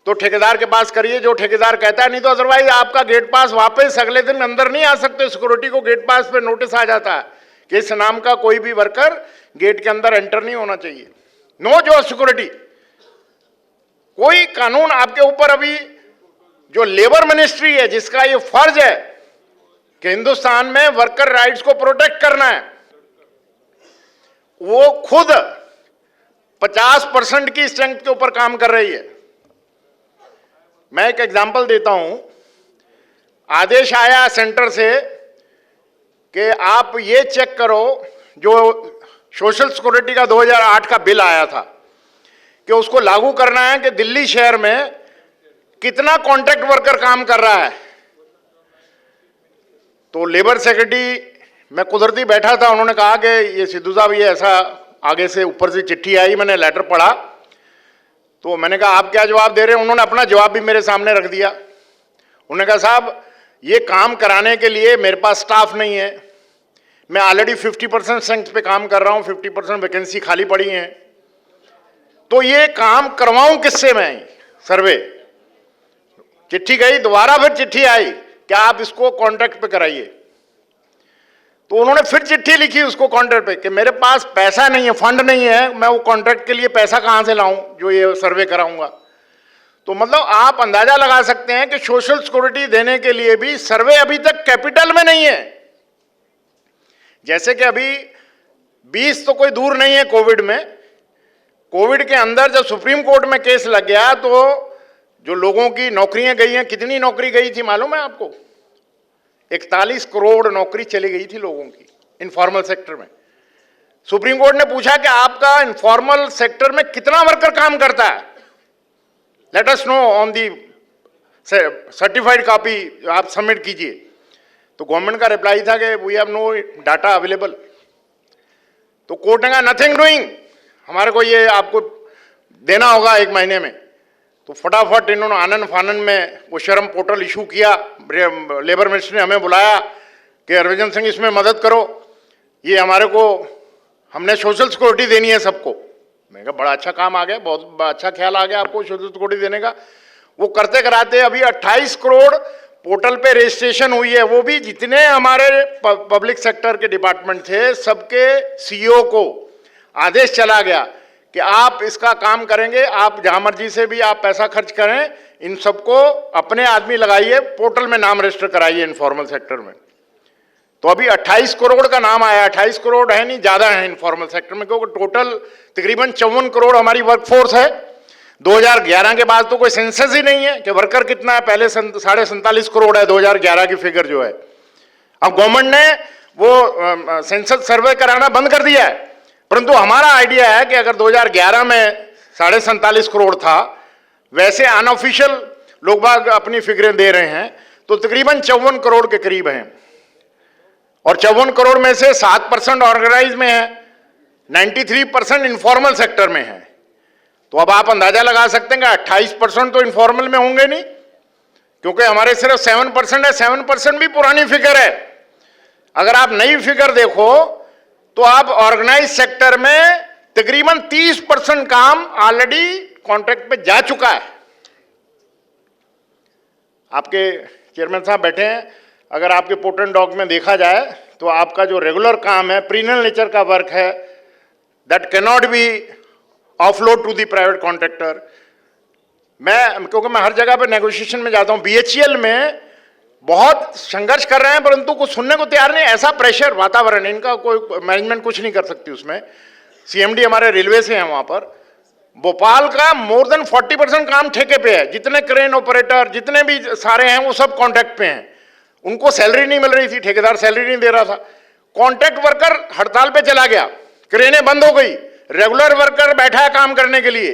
तो ठेकेदार के पास करिए जो ठेकेदार कहता है, नहीं तो अदरवाइज आपका गेट पास वापस अगले दिन अंदर नहीं आ सकते। सिक्योरिटी को गेट पास पे नोटिस आ जाता है कि इस नाम का कोई भी वर्कर गेट के अंदर एंटर नहीं होना चाहिए। No job security. कोई कानून आपके ऊपर, अभी जो लेबर मिनिस्ट्री है जिसका ये फर्ज है कि हिंदुस्तान में वर्कर राइट्स को प्रोटेक्ट करना है, वो खुद 50% की स्ट्रेंथ के ऊपर काम कर रही है। मैं एक एग्जांपल देता हूं। आदेश आया सेंटर से कि आप ये चेक करो, जो सोशल सिक्योरिटी का 2008 का बिल आया था कि उसको लागू करना है कि दिल्ली शहर में कितना कॉन्ट्रैक्ट वर्कर काम कर रहा है। तो लेबर सेक्रेटरी, मैं कुदरती बैठा था, उन्होंने कहा कि ये सिद्धू साहब ये ऐसा, आगे से ऊपर से चिट्ठी आई, मैंने लेटर पढ़ा। तो मैंने कहा आप क्या जवाब दे रहे हैं? उन्होंने अपना जवाब भी मेरे सामने रख दिया। उन्होंने कहा साहब ये काम कराने के लिए मेरे पास स्टाफ नहीं है, मैं ऑलरेडी 50% स्ट्रेंथ पे काम कर रहा हूँ, 50% वैकेंसी खाली पड़ी हैं, तो ये काम करवाऊं किससे मैं? सर्वे। चिट्ठी गई, दोबारा फिर चिट्ठी आई कि आप इसको कॉन्ट्रैक्ट पे कराइए। तो उन्होंने फिर चिट्ठी लिखी उसको कॉन्ट्रैक्ट पे कि मेरे पास पैसा नहीं है, फंड नहीं है, मैं वो कॉन्ट्रैक्ट के लिए पैसा कहां से लाऊं जो ये सर्वे कराऊंगा। तो मतलब आप अंदाजा लगा सकते हैं कि सोशल सिक्योरिटी देने के लिए भी सर्वे अभी तक कैपिटल में नहीं है। जैसे कि अभी 20 तो कोई दूर नहीं है कोविड में, कोविड के अंदर जब सुप्रीम कोर्ट में केस लग गया तो जो लोगों की नौकरियां गई हैं, कितनी नौकरी गई थी मालूम है आपको? 41 करोड़ नौकरी चली गई थी लोगों की इनफॉर्मल सेक्टर में। सुप्रीम कोर्ट ने पूछा कि आपका इनफॉर्मल सेक्टर में कितना वर्कर काम करता है, let us know on the certified copy, आप सबमिट कीजिए। तो गवर्नमेंट का रिप्लाई था कि we have no data available. तो कोर्ट ने कहा नथिंग डूइंग, हमारे को ये आपको देना होगा 1 महीने में। तो फटाफट इन्होंने आनंद फानन में वो शर्म पोर्टल इशू किया। लेबर मिनिस्टर ने हमें बुलाया कि हरभजन सिंह इसमें मदद करो, ये हमारे को, हमने सोशल सिक्योरिटी देनी है सबको। मैंने कहा बड़ा अच्छा काम आ गया, बहुत अच्छा ख्याल आ गया आपको सोशल सिक्योरिटी देने का। वो करते कराते अभी 28 करोड़ पोर्टल पे रजिस्ट्रेशन हुई है। वो भी जितने हमारे पब्लिक सेक्टर के डिपार्टमेंट थे, सबके सीईओ को आदेश चला गया कि आप इसका काम करेंगे, आप जहां मर्जी से भी आप पैसा खर्च करें, इन सबको अपने आदमी लगाइए, पोर्टल में नाम रजिस्टर कराइए इनफॉर्मल सेक्टर में। तो अभी 28 करोड़ का नाम आया। 28 करोड़ है नहीं, ज्यादा है इनफॉर्मल सेक्टर में, क्योंकि टोटल तकरीबन 54 करोड़ हमारी वर्कफोर्स है। 2011 के बाद तो कोई सेंसस ही नहीं है कि वर्कर कितना है। पहले 47.5 करोड़ है 2011 की फिगर जो है। अब गवर्नमेंट ने वो सेंसस सर्वे कराना बंद कर दिया है। परंतु हमारा आइडिया है कि अगर 2011 में 47.5 करोड़ था, वैसे अनऑफिशियल लोग बाग अपनी फिगरें दे रहे हैं, तो तकरीबन 54 करोड़ के करीब हैं। और 54 करोड़ में से 7% ऑर्गेनाइज में है, 93% इनफॉर्मल सेक्टर में है। तो अब आप अंदाजा लगा सकते हैं कि 28% तो इनफॉर्मल में होंगे नहीं, क्योंकि हमारे सिर्फ 7% है। 7% भी पुरानी फिगर है। अगर आप नई फिगर देखो तो आप ऑर्गेनाइज सेक्टर में तकरीबन 30% काम ऑलरेडी कॉन्ट्रैक्ट पे जा चुका है। आपके चेयरमैन साहब बैठे हैं, अगर आपके पोर्टल डॉक में देखा जाए तो आपका जो रेगुलर काम है, प्रीनल नेचर का वर्क है, that can not be offload to the private contractor. क्योंकि मैं हर जगह पे नेगोशिएशन में जाता हूं, बीएचईएल में बहुत संघर्ष कर रहे हैं, परंतु कुछ सुनने को तैयार नहीं। ऐसा प्रेशर वातावरण, इनका कोई मैनेजमेंट कुछ नहीं कर सकती उसमें। सीएमडी हमारे रेलवे से हैं वहां पर। भोपाल का मोर देन 40% काम ठेके पे है। जितने क्रेन ऑपरेटर जितने भी सारे हैं वो सब कॉन्ट्रैक्ट पे हैं। उनको सैलरी नहीं मिल रही थी, ठेकेदार सैलरी नहीं दे रहा था। कॉन्ट्रैक्ट वर्कर हड़ताल पे चला गया, क्रेनें बंद हो गई, रेगुलर वर्कर बैठा है काम करने के लिए,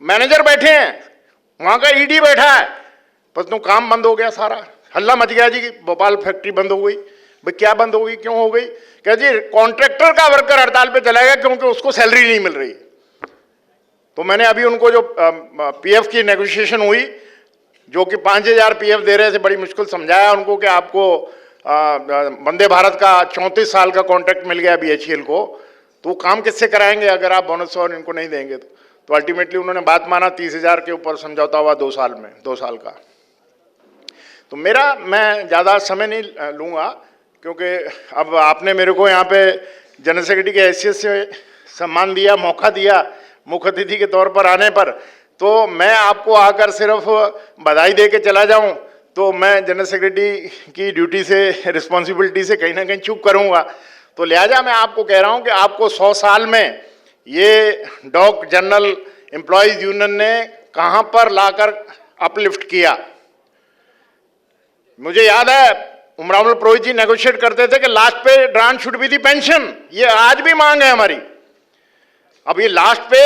मैनेजर बैठे हैं, वहां का ईडी बैठा है, पर तो काम बंद हो गया सारा। हल्ला मच गया जी, भोपाल फैक्ट्री बंद हो गई। भाई क्या बंद हो गई, क्यों हो गई? कह जी कॉन्ट्रैक्टर का वर्कर हड़ताल पे चला गया क्योंकि उसको सैलरी नहीं मिल रही। तो मैंने अभी उनको जो पीएफ की नेगोशिएशन हुई, जो कि 5000 पीएफ दे रहे थे, बड़ी मुश्किल समझाया उनको कि आपको वंदे भारत का 34 साल का कॉन्ट्रैक्ट मिल गया बीएचईएल को, तो काम किससे कराएंगे अगर आप बोनस और इनको नहीं देंगे तो अल्टीमेटली उन्होंने बात माना। 30,000 के ऊपर समझौता हुआ 2 साल में, 2 साल का। तो मैं ज़्यादा समय नहीं लूँगा, क्योंकि अब आपने मेरे को यहाँ पे जनरल सेक्रेटरी के हैसियत से सम्मान दिया, मौका दिया मुख्य अतिथि के तौर पर आने पर, तो मैं आपको आकर सिर्फ बधाई दे के चला जाऊं तो मैं जनरल सेक्रेटरी की ड्यूटी से, रिस्पॉन्सिबिलिटी से कहीं ना कहीं चूक करूंगा। तो लिहाजा मैं आपको कह रहा हूं कि आपको 100 साल में ये डॉक जनरल एम्प्लॉयज यूनियन ने कहां पर लाकर अपलिफ्ट किया। मुझे याद है उमराव पुरोहित जी नेगोशिएट करते थे कि लास्ट पे grant should be the pension. ये आज भी मांग है हमारी। अब ये लास्ट पे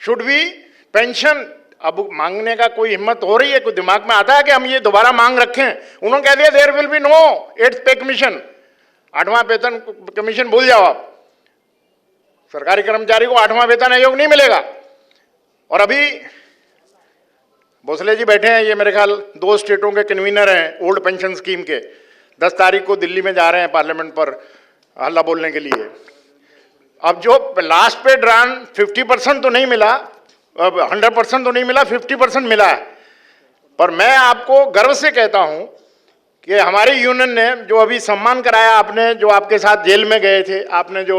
शुड बी पेंशन, अब मांगने का कोई हिम्मत हो रही है, कोई दिमाग में आता है कि हम ये दोबारा मांग रखें? उन्होंने कह दिया there will be no 8th पे कमीशन, 8वां वेतन कमीशन भूल जाओ आप। सरकारी कर्मचारी को 8वां वेतन आयोग नहीं मिलेगा। और अभी भोसले जी बैठे हैं, ये मेरे ख्याल 2 स्टेटों के कन्वीनर हैं ओल्ड पेंशन स्कीम के। 10 तारीख को दिल्ली में जा रहे हैं पार्लियामेंट पर हल्ला बोलने के लिए। अब जो लास्ट पे ग्रांट 50% तो नहीं मिला, अब 100% तो नहीं मिला, 50% मिला है। पर मैं आपको गर्व से कहता हूं कि हमारी यूनियन ने जो अभी सम्मान कराया, आपने जो आपके साथ जेल में गए थे, आपने जो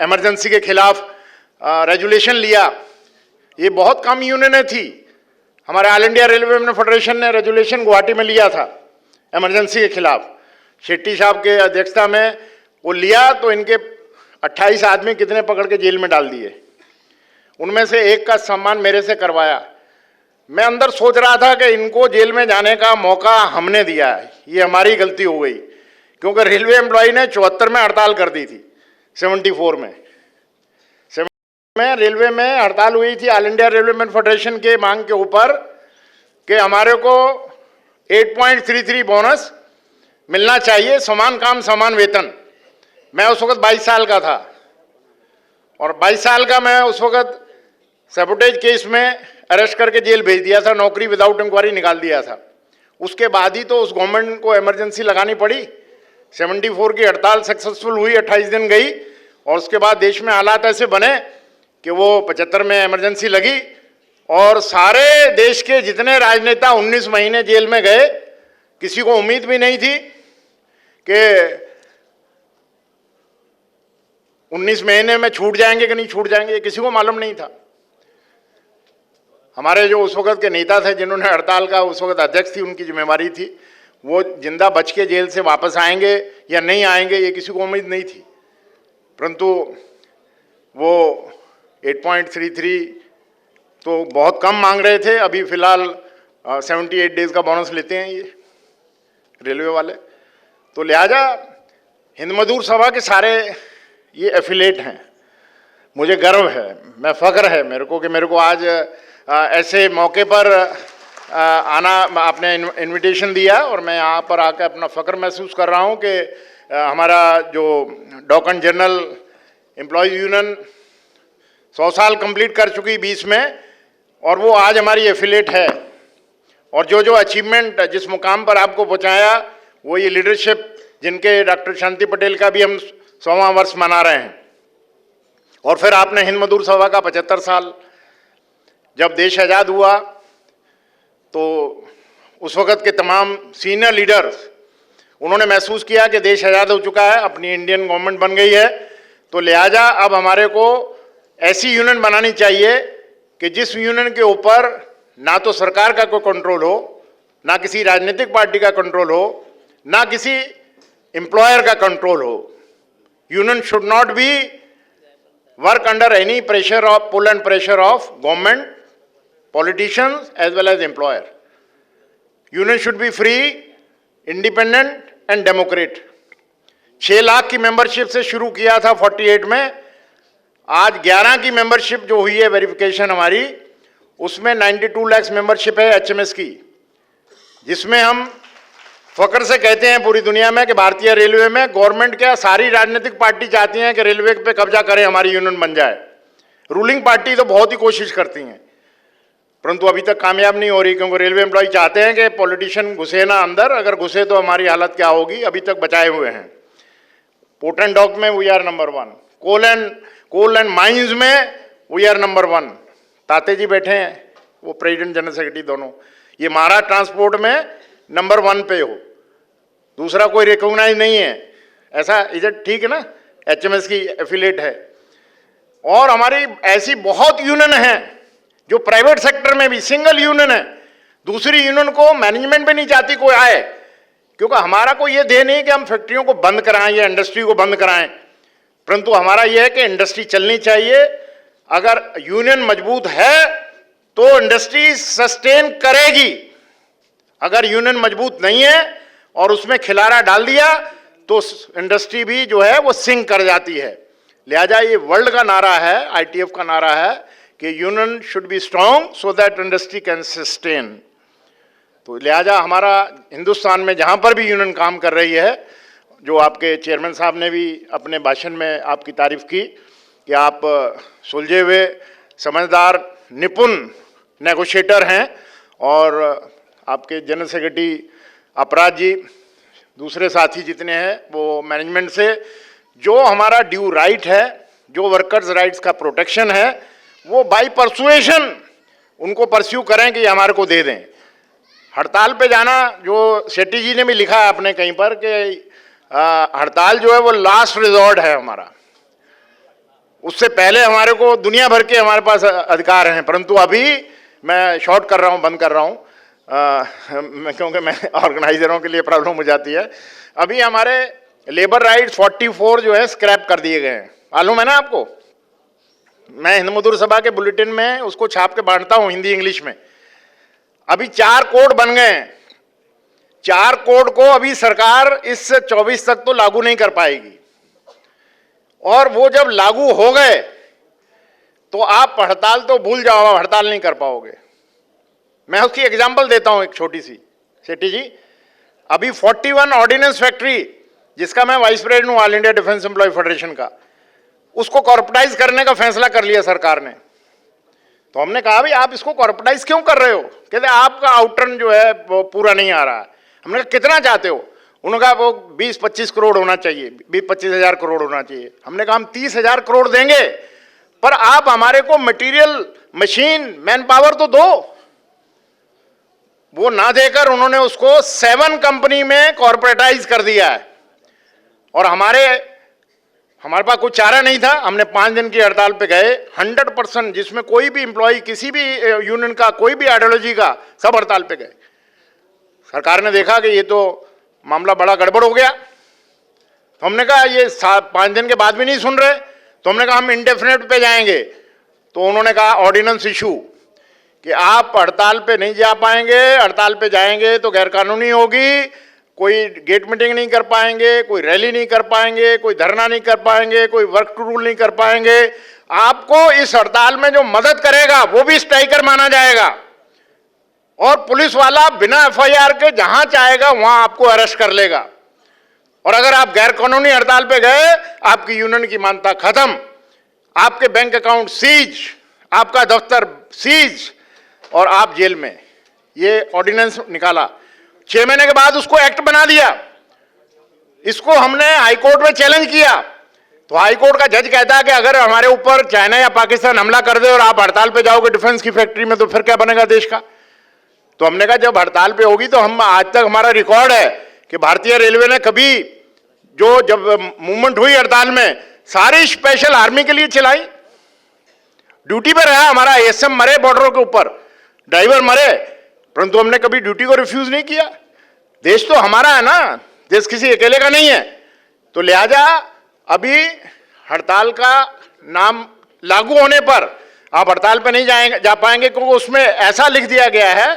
इमरजेंसी के खिलाफ रेजुलेशन लिया, ये बहुत कम यूनियनें थी। हमारे ऑल इंडिया रेलवे फेडरेशन ने रेजुलेशन गुवाहाटी में लिया था इमरजेंसी के खिलाफ, शेट्टी साहब के अध्यक्षता में वो लिया, तो इनके 28 आदमी कितने पकड़ के जेल में डाल दिए। उनमें से एक का सम्मान मेरे से करवाया। मैं अंदर सोच रहा था कि इनको जेल में जाने का मौका हमने दिया है, ये हमारी गलती हो गई, क्योंकि रेलवे एम्प्लॉय ने 74 में हड़ताल कर दी थी। 74 में रेलवे में हड़ताल हुई थी ऑल इंडिया रेलवे फेडरेशन के मांग के ऊपर कि हमारे को 8.33 बोनस मिलना चाहिए, समान काम समान वेतन। मैं उस वक्त 22 साल का था, और 22 साल का मैं उस वक्त सैबोटेज केस में अरेस्ट करके जेल भेज दिया था, नौकरी विदाउट इंक्वायरी निकाल दिया था। उसके बाद ही तो उस गवर्नमेंट को इमरजेंसी लगानी पड़ी। 74 की हड़ताल सक्सेसफुल हुई, 28 दिन गई, और उसके बाद देश में हालात ऐसे बने कि वो 75 में इमरजेंसी लगी, और सारे देश के जितने राजनेता 19 महीने जेल में गए। किसी को उम्मीद भी नहीं थी कि 19 महीने में छूट जाएंगे कि नहीं छूट जाएंगे, किसी को मालूम नहीं था। हमारे जो उस वक्त के नेता थे, जिन्होंने हड़ताल का उस वक्त अध्यक्ष थी, उनकी जिम्मेवारी थी, वो जिंदा बच के जेल से वापस आएंगे या नहीं आएंगे ये किसी को उम्मीद नहीं थी। परंतु वो 8.33 तो बहुत कम मांग रहे थे। अभी फिलहाल 78 डेज का बोनस लेते हैं ये रेलवे वाले। तो लिहाजा हिंद मजदूर सभा के सारे ये एफिलेट हैं। मुझे गर्व है, मैं फ़ख्र है मेरे को कि मेरे को आज ऐसे मौके पर आना, आपने इनविटेशन दिया और मैं यहाँ पर आकर अपना फ़ख्र महसूस कर रहा हूँ कि हमारा जो डॉकन जनरल एम्प्लॉयज़ यूनियन 100 साल कंप्लीट कर चुकी 20 में, और वो आज हमारी एफिलेट है। और जो अचीवमेंट जिस मुकाम पर आपको पहुँचाया, वो ये लीडरशिप जिनके डॉक्टर शांति पटेल का भी हम 100वां वर्ष मना रहे हैं। और फिर आपने हिंद मजदूर सभा का 75 साल, जब देश आज़ाद हुआ तो उस वक़्त के तमाम सीनियर लीडर्स उन्होंने महसूस किया कि देश आज़ाद हो चुका है, अपनी इंडियन गवर्नमेंट बन गई है, तो लिहाजा अब हमारे को ऐसी यूनियन बनानी चाहिए कि जिस यूनियन के ऊपर ना तो सरकार का कोई कंट्रोल हो, ना किसी राजनीतिक पार्टी का कंट्रोल हो, ना किसी एम्प्लॉयर का कंट्रोल हो। Union should not be work under any pressure of pull and pressure of government, politicians as well as employer. Union should be free, independent and democrat. 6 lakh की मेंबरशिप से शुरू किया था 48 में, आज 11 की मेंबरशिप जो हुई है वेरिफिकेशन हमारी, उसमें 92 लाख मेंबरशिप है एचएमएस की, जिसमें हम फख्र से कहते हैं पूरी दुनिया में कि भारतीय रेलवे में गवर्नमेंट क्या सारी राजनीतिक पार्टी चाहती हैं कि रेलवे पे कब्जा करें, हमारी यूनियन बन जाए। रूलिंग पार्टी तो बहुत ही कोशिश करती हैं, परंतु अभी तक कामयाब नहीं हो रही, क्योंकि रेलवे एम्प्लॉय चाहते हैं कि पॉलिटिशियन घुसे ना अंदर, अगर घुसे तो हमारी हालत क्या होगी, अभी तक बचाए हुए हैं। पोर्ट एंड डॉक में we are number 1, coal and mines में वी आर नंबर 1। ताते जी बैठे हैं, वो प्रेसिडेंट जनरल सेक्रेटरी दोनों, ये महाराष्ट्र ट्रांसपोर्ट में नंबर 1 पे हो, दूसरा कोई रिकॉग्नाइज नहीं है। ऐसा इधर ठीक है ना, एचएमएस की एफिलेट है। और हमारी ऐसी बहुत यूनियन है जो प्राइवेट सेक्टर में भी सिंगल यूनियन है, दूसरी यूनियन को मैनेजमेंट भी नहीं चाहती कोई आए, क्योंकि हमारा कोई ये ध्येय नहीं कि हम फैक्ट्रियों को बंद कराएं या इंडस्ट्री को बंद कराएं, परंतु हमारा यह है कि इंडस्ट्री चलनी चाहिए। अगर यूनियन मजबूत है तो इंडस्ट्री सस्टेन करेगी, अगर यूनियन मजबूत नहीं है और उसमें खिलारा डाल दिया तो इंडस्ट्री भी जो है वो सिंक कर जाती है। लिहाजा ये वर्ल्ड का नारा है, आईटीएफ का नारा है कि union should B strong so that industry can sustain. तो लिहाजा हमारा हिंदुस्तान में जहाँ पर भी यूनियन काम कर रही है, जो आपके चेयरमैन साहब ने भी अपने भाषण में आपकी तारीफ की कि आप सुलझे हुए, समझदार, निपुण नेगोशिएटर हैं, और आपके जनरल सेक्रेटरी अपराध जी, दूसरे साथी जितने हैं वो मैनेजमेंट से जो हमारा ड्यू राइट है, जो वर्कर्स राइट्स का प्रोटेक्शन है, वो बाय परसुएशन उनको परस्यू करें कि हमारे को दे दें। हड़ताल पे जाना, जो शेट्टी जी ने भी लिखा है अपने कहीं पर कि हड़ताल जो है वो लास्ट रिजॉर्ट है हमारा, उससे पहले हमारे को दुनिया भर के हमारे पास अधिकार हैं, परंतु अभी मैं शॉर्ट कर रहा हूँ, बंद कर रहा हूँ, क्योंकि मैं ऑर्गेनाइजरों के लिए प्रॉब्लम हो जाती है। अभी हमारे लेबर राइट्स 44 जो है स्क्रैप कर दिए गए हैं, मालूम है ना आपको? मैं हिंद मजदूर सभा के बुलेटिन में उसको छाप के बांटता हूँ हिंदी इंग्लिश में। अभी 4 कोड बन गए हैं, 4 कोड को अभी सरकार इस 24 तक तो लागू नहीं कर पाएगी, और वो जब लागू हो गए तो आप हड़ताल तो भूल जाओ, हड़ताल नहीं कर पाओगे। मैं उसकी एग्जांपल देता हूं एक छोटी सी, शेट्टी जी। अभी 41 ऑर्डिनेंस फैक्ट्री, जिसका मैं वाइस प्रेसिडेंट हूं all India defence employee federation का, उसको कॉर्पोरेटाइज करने का फैसला कर लिया सरकार ने। तो हमने कहा भाई आप इसको कॉर्पोरेटाइज क्यों कर रहे हो? कहते आपका आउटर्न जो है वो पूरा नहीं आ रहा है। हमने कहा कितना चाहते हो? उन्होंने कहा वो 20-25 करोड़ होना चाहिए, 20-25 हज़ार करोड़ होना चाहिए। हमने कहा हम 30,000 करोड़ देंगे, पर आप हमारे को मटेरियल, मशीन, मैन पावर तो दो। वो ना देकर उन्होंने उसको 7 कंपनी में कॉर्पोरेटाइज कर दिया है, और हमारे पास कोई चारा नहीं था। हमने 5 दिन की हड़ताल पे गए, 100%, जिसमें कोई भी एम्प्लॉय, किसी भी यूनियन का, कोई भी आइडियोलॉजी का, सब हड़ताल पे गए। सरकार ने देखा कि ये तो मामला बड़ा गड़बड़ हो गया, तो हमने कहा ये 5 दिन के बाद भी नहीं सुन रहे, तो हमने कहा हम इंडेफिनेट पे जाएंगे। तो उन्होंने कहा ऑर्डिनेंस इशू कि आप हड़ताल पे नहीं जा पाएंगे, हड़ताल पे जाएंगे तो गैरकानूनी होगी, कोई गेट मीटिंग नहीं कर पाएंगे, कोई रैली नहीं कर पाएंगे, कोई धरना नहीं कर पाएंगे, कोई वर्क टू रूल नहीं कर पाएंगे। आपको इस हड़ताल में जो मदद करेगा वो भी स्ट्राइकर माना जाएगा, और पुलिस वाला बिना एफआईआर के जहां चाहेगा वहां आपको अरेस्ट कर लेगा। और अगर आप गैर कानूनी हड़ताल पे गए, आपकी यूनियन की मान्यता खत्म, आपके बैंक अकाउंट सीज, आपका दफ्तर सीज, और आप जेल में। ये ऑर्डिनेंस निकाला, 6 महीने के बाद उसको एक्ट बना दिया। इसको हमने हाईकोर्ट में चैलेंज किया, तो हाईकोर्ट का जज कहता है कि अगर हमारे ऊपर चाइना या पाकिस्तान हमला कर दे और आप हड़ताल पे जाओगे डिफेंस की फैक्ट्री में, तो फिर क्या बनेगा देश का। तो हमने कहा जब हड़ताल पे होगी, तो हम आज तक हमारा रिकॉर्ड है कि भारतीय रेलवे ने कभी जब मूवमेंट हुई हड़ताल में, सारी स्पेशल आर्मी के लिए चलाई, ड्यूटी पे रहा हमारा एएसएम मरे बॉर्डरों के ऊपर, ड्राइवर मरे, परंतु हमने कभी ड्यूटी को रिफ्यूज नहीं किया। देश तो हमारा है ना, देश किसी अकेले का नहीं है। तो लिहाजा अभी हड़ताल का नाम लागू होने पर आप हड़ताल पे नहीं जा पाएंगे, क्योंकि उसमें ऐसा लिख दिया गया है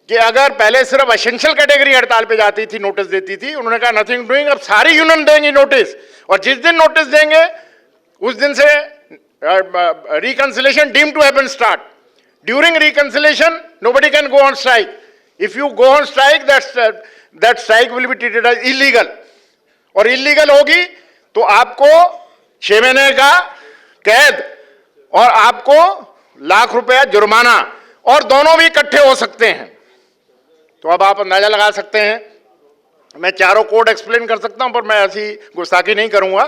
कि अगर पहले सिर्फ एसेंशियल कैटेगरी हड़ताल पे जाती थी, नोटिस देती थी, उन्होंने कहा नथिंग डूइंग, अब सारी यूनियन देंगी नोटिस, और जिस दिन नोटिस देंगे उस दिन से reconciliation deemed to have been start. During reconciliation, nobody can go on strike. If you go on strike, that strike will be treated as illegal. और illegal होगी तो आपको 6 महीने का कैद और आपको ₹1,00,000 जुर्माना, और दोनों भी इकट्ठे हो सकते हैं। तो अब आप अंदाजा लगा सकते हैं, मैं चारों कोड एक्सप्लेन कर सकता हूं, पर मैं ऐसी गुस्ताखी नहीं करूंगा।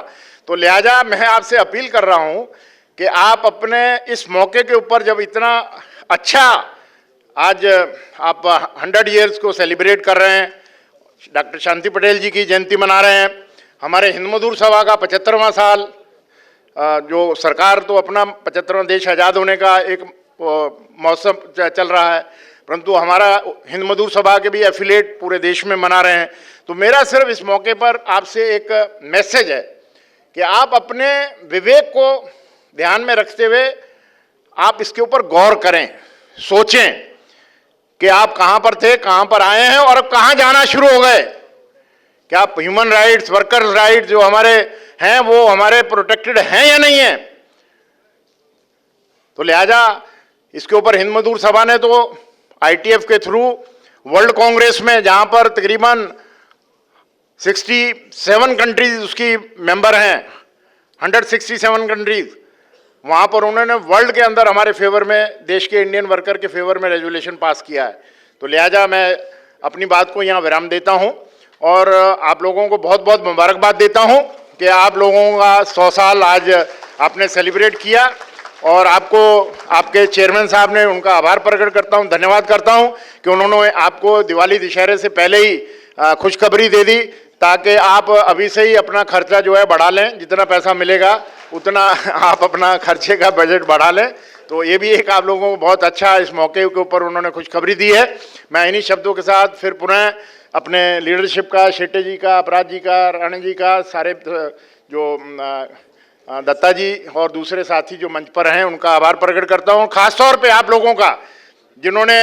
तो लिहाजा मैं आपसे अपील कर रहा हूं कि आप अपने इस मौके के ऊपर, जब इतना अच्छा आज आप 100 ईयर्स को सेलिब्रेट कर रहे हैं, डॉक्टर शांति पटेल जी की जयंती मना रहे हैं, हमारे हिंद मजदूर सभा का 75वां साल, जो सरकार तो अपना 75वां देश आज़ाद होने का एक मौसम चल रहा है, परंतु हमारा हिंद मजदूर सभा के भी एफिलिएट पूरे देश में मना रहे हैं। तो मेरा सिर्फ इस मौके पर आपसे एक मैसेज है कि आप अपने विवेक को ध्यान में रखते हुए आप इसके ऊपर गौर करें, सोचें कि आप कहां पर थे, कहां पर आए हैं और अब कहां जाना शुरू हो गए। क्या आप ह्यूमन राइट्स, वर्कर्स राइट्स जो हमारे हैं वो हमारे प्रोटेक्टेड हैं या नहीं है। तो लिहाजा इसके ऊपर हिंद मजदूर सभा ने तो आईटीएफ के थ्रू वर्ल्ड कांग्रेस में, जहां पर तकरीबन 67 कंट्रीज उसकी मेंबर हैं, 167 कंट्रीज, वहां पर उन्होंने वर्ल्ड के अंदर हमारे फेवर में, देश के इंडियन वर्कर के फेवर में रेजोल्यूशन पास किया है। तो लिहाजा मैं अपनी बात को यहाँ विराम देता हूँ और आप लोगों को बहुत बहुत मुबारकबाद देता हूँ कि आप लोगों का 100 साल आज आपने सेलिब्रेट किया, और आपको आपके चेयरमैन साहब ने, उनका आभार प्रकट करता हूँ, धन्यवाद करता हूँ कि उन्होंने आपको दिवाली दशहरे से पहले ही खुशखबरी दे दी, ताकि आप अभी से ही अपना खर्चा जो है बढ़ा लें, जितना पैसा मिलेगा उतना आप अपना खर्चे का बजट बढ़ा लें। तो ये भी एक आप लोगों को बहुत अच्छा इस मौके के ऊपर उन्होंने खुशखबरी दी है। मैं इन्हीं शब्दों के साथ फिर पुनः अपने लीडरशिप का, शेट्टी जी का, अपराध जी का, राणा जी का, सारे जो दत्ता जी और दूसरे साथी जो मंच पर हैं, उनका आभार प्रकट करता हूँ। खासतौर पे आप लोगों का जिन्होंने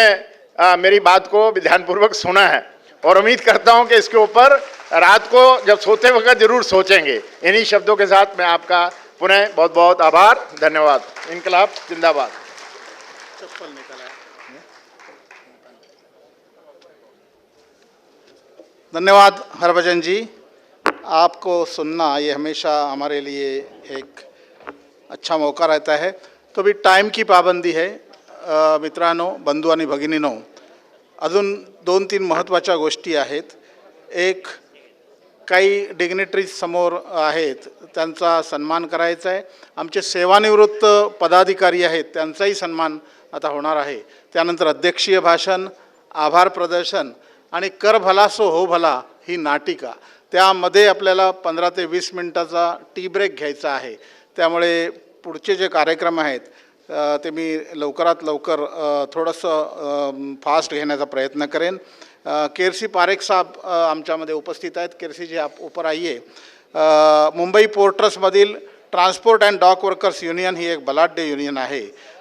मेरी बात को ध्यानपूर्वक सुना है, और उम्मीद करता हूँ कि इसके ऊपर रात को जब सोते वक्त जरूर सोचेंगे। इन्हीं शब्दों के साथ मैं आपका पुनः बहुत बहुत आभार, धन्यवाद। इनकलाब जिंदाबाद। चप्पल निकला है। धन्यवाद हरभजन जी, आपको सुनना ये हमेशा हमारे लिए एक अच्छा मौका रहता है। तो भी टाइम की पाबंदी है मित्रांनो, बंधू आणि भगिनींनो, अजून 2-3 महत्त्वाच्या गोष्टी आहेत। एक, काही डिग्निटरीज समोर आहेत, त्यांचा सन्मान करायचा आहे। आमचे सेवानिवृत्त पदाधिकारी आहेत, त्यांचाही सन्मान आता होणार आहे। त्यानंतर अध्यक्षीय भाषण, आभार प्रदर्शन आणि कर भला सो हो भला ही नाटिका, त्यामध्ये आपल्याला 15 ते 20 मिनिटाचा टी ब्रेक घ्यायचा आहे। त्यामुळे पुढचे जे कार्यक्रम आहेत ते मी लवकरात लवकर थोडंसं फास्ट घेण्याचा प्रयत्न करेन। केरसी पारेख साहब आमच्यामध्ये उपस्थित आहेत। केरसी जी आप ऊपर आइए। मुंबई पोर्टर्समधील transport and dock workers union ही एक बलाढ्य युनियन आहे,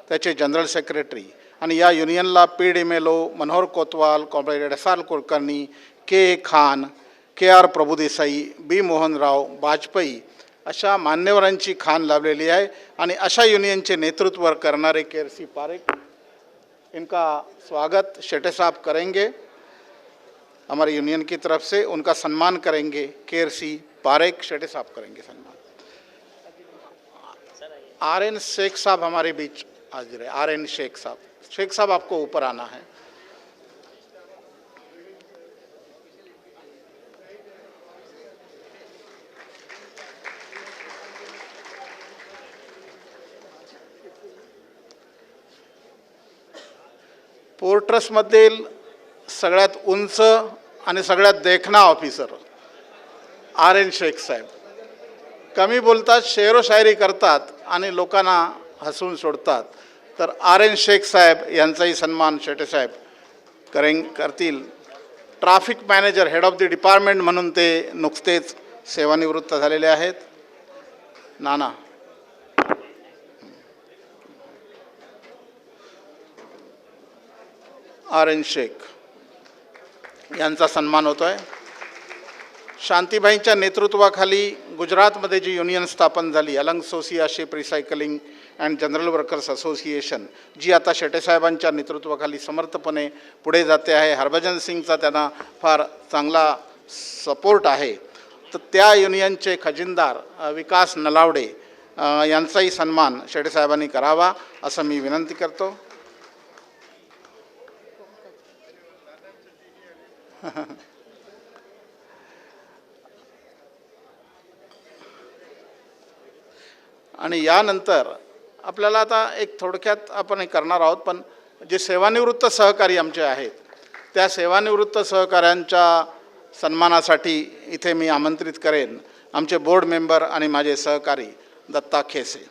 त्याचे जनरल सेक्रेटरी, आणि या युनियनला PDMLO मनोहर कोतवाल, comrade SR Kulkarni, KA Khan, KR Prabhudesai, B Mohanrao, Vajpayee अशा मान्यवरांची खान लावलेली आहे आणि अशा युनियनचे नेतृत्व करणारे केआरसी पारेख, इनका स्वागत शेटे साहब करेंगे। हमारी यूनियन की तरफ से उनका सम्मान करेंगे। केआरसी पारेख शेटे साहब करेंगे सम्मान। RN शेख साहब हमारे बीच हाजिर है। RN शेख साहब आपको ऊपर आना है। पोर्ट ट्रस्टमधील सगळ्यात उंच आणि सगळ्यात देखणा ऑफिसर RN शेख साहेब कमी बोलतात, शेरो शायरी करतात आणि लोकांना हसवून सोडतात, तर RN शेख साहेब यांचाही सन्मान शेटे साहेब करतील। Traffic manager, head of the department म्हणून ते नुकतेच सेवानिवृत्त झालेले आहेत, नाना। RN शेख यांचा सन्मान होतो आहे। शांतीबाईंच्या नेतृत्वाखाली गुजरातमध्ये जी युनियन स्थापन झाली, Alang Sosiya ship recycling and general workers association, जी आता शेटे साहेबांच्या नेतृत्वाखाली समर्थपणे पुढे जाते आहे, हरभजन सिंगचा त्यांना फार चांगला सपोर्ट आहे, तर त्या युनियनचे खजिनदार विकास नलावडे यांचाही सन्मान शेटे साहेबांनी करावा असं मी विनंती करतो। आणि यानंतर आपल्याला आता एक थोडक्यात आपण हे करणार आहोत, पण जे सेवानिवृत्त सहकारी आमचे आहेत त्या सेवानिवृत्त सहकाऱ्यांच्या सन्मानासाठी इथे मी आमंत्रित करेन आमचे बोर्ड मेंबर आणि माझे सहकारी दत्ता खेसे।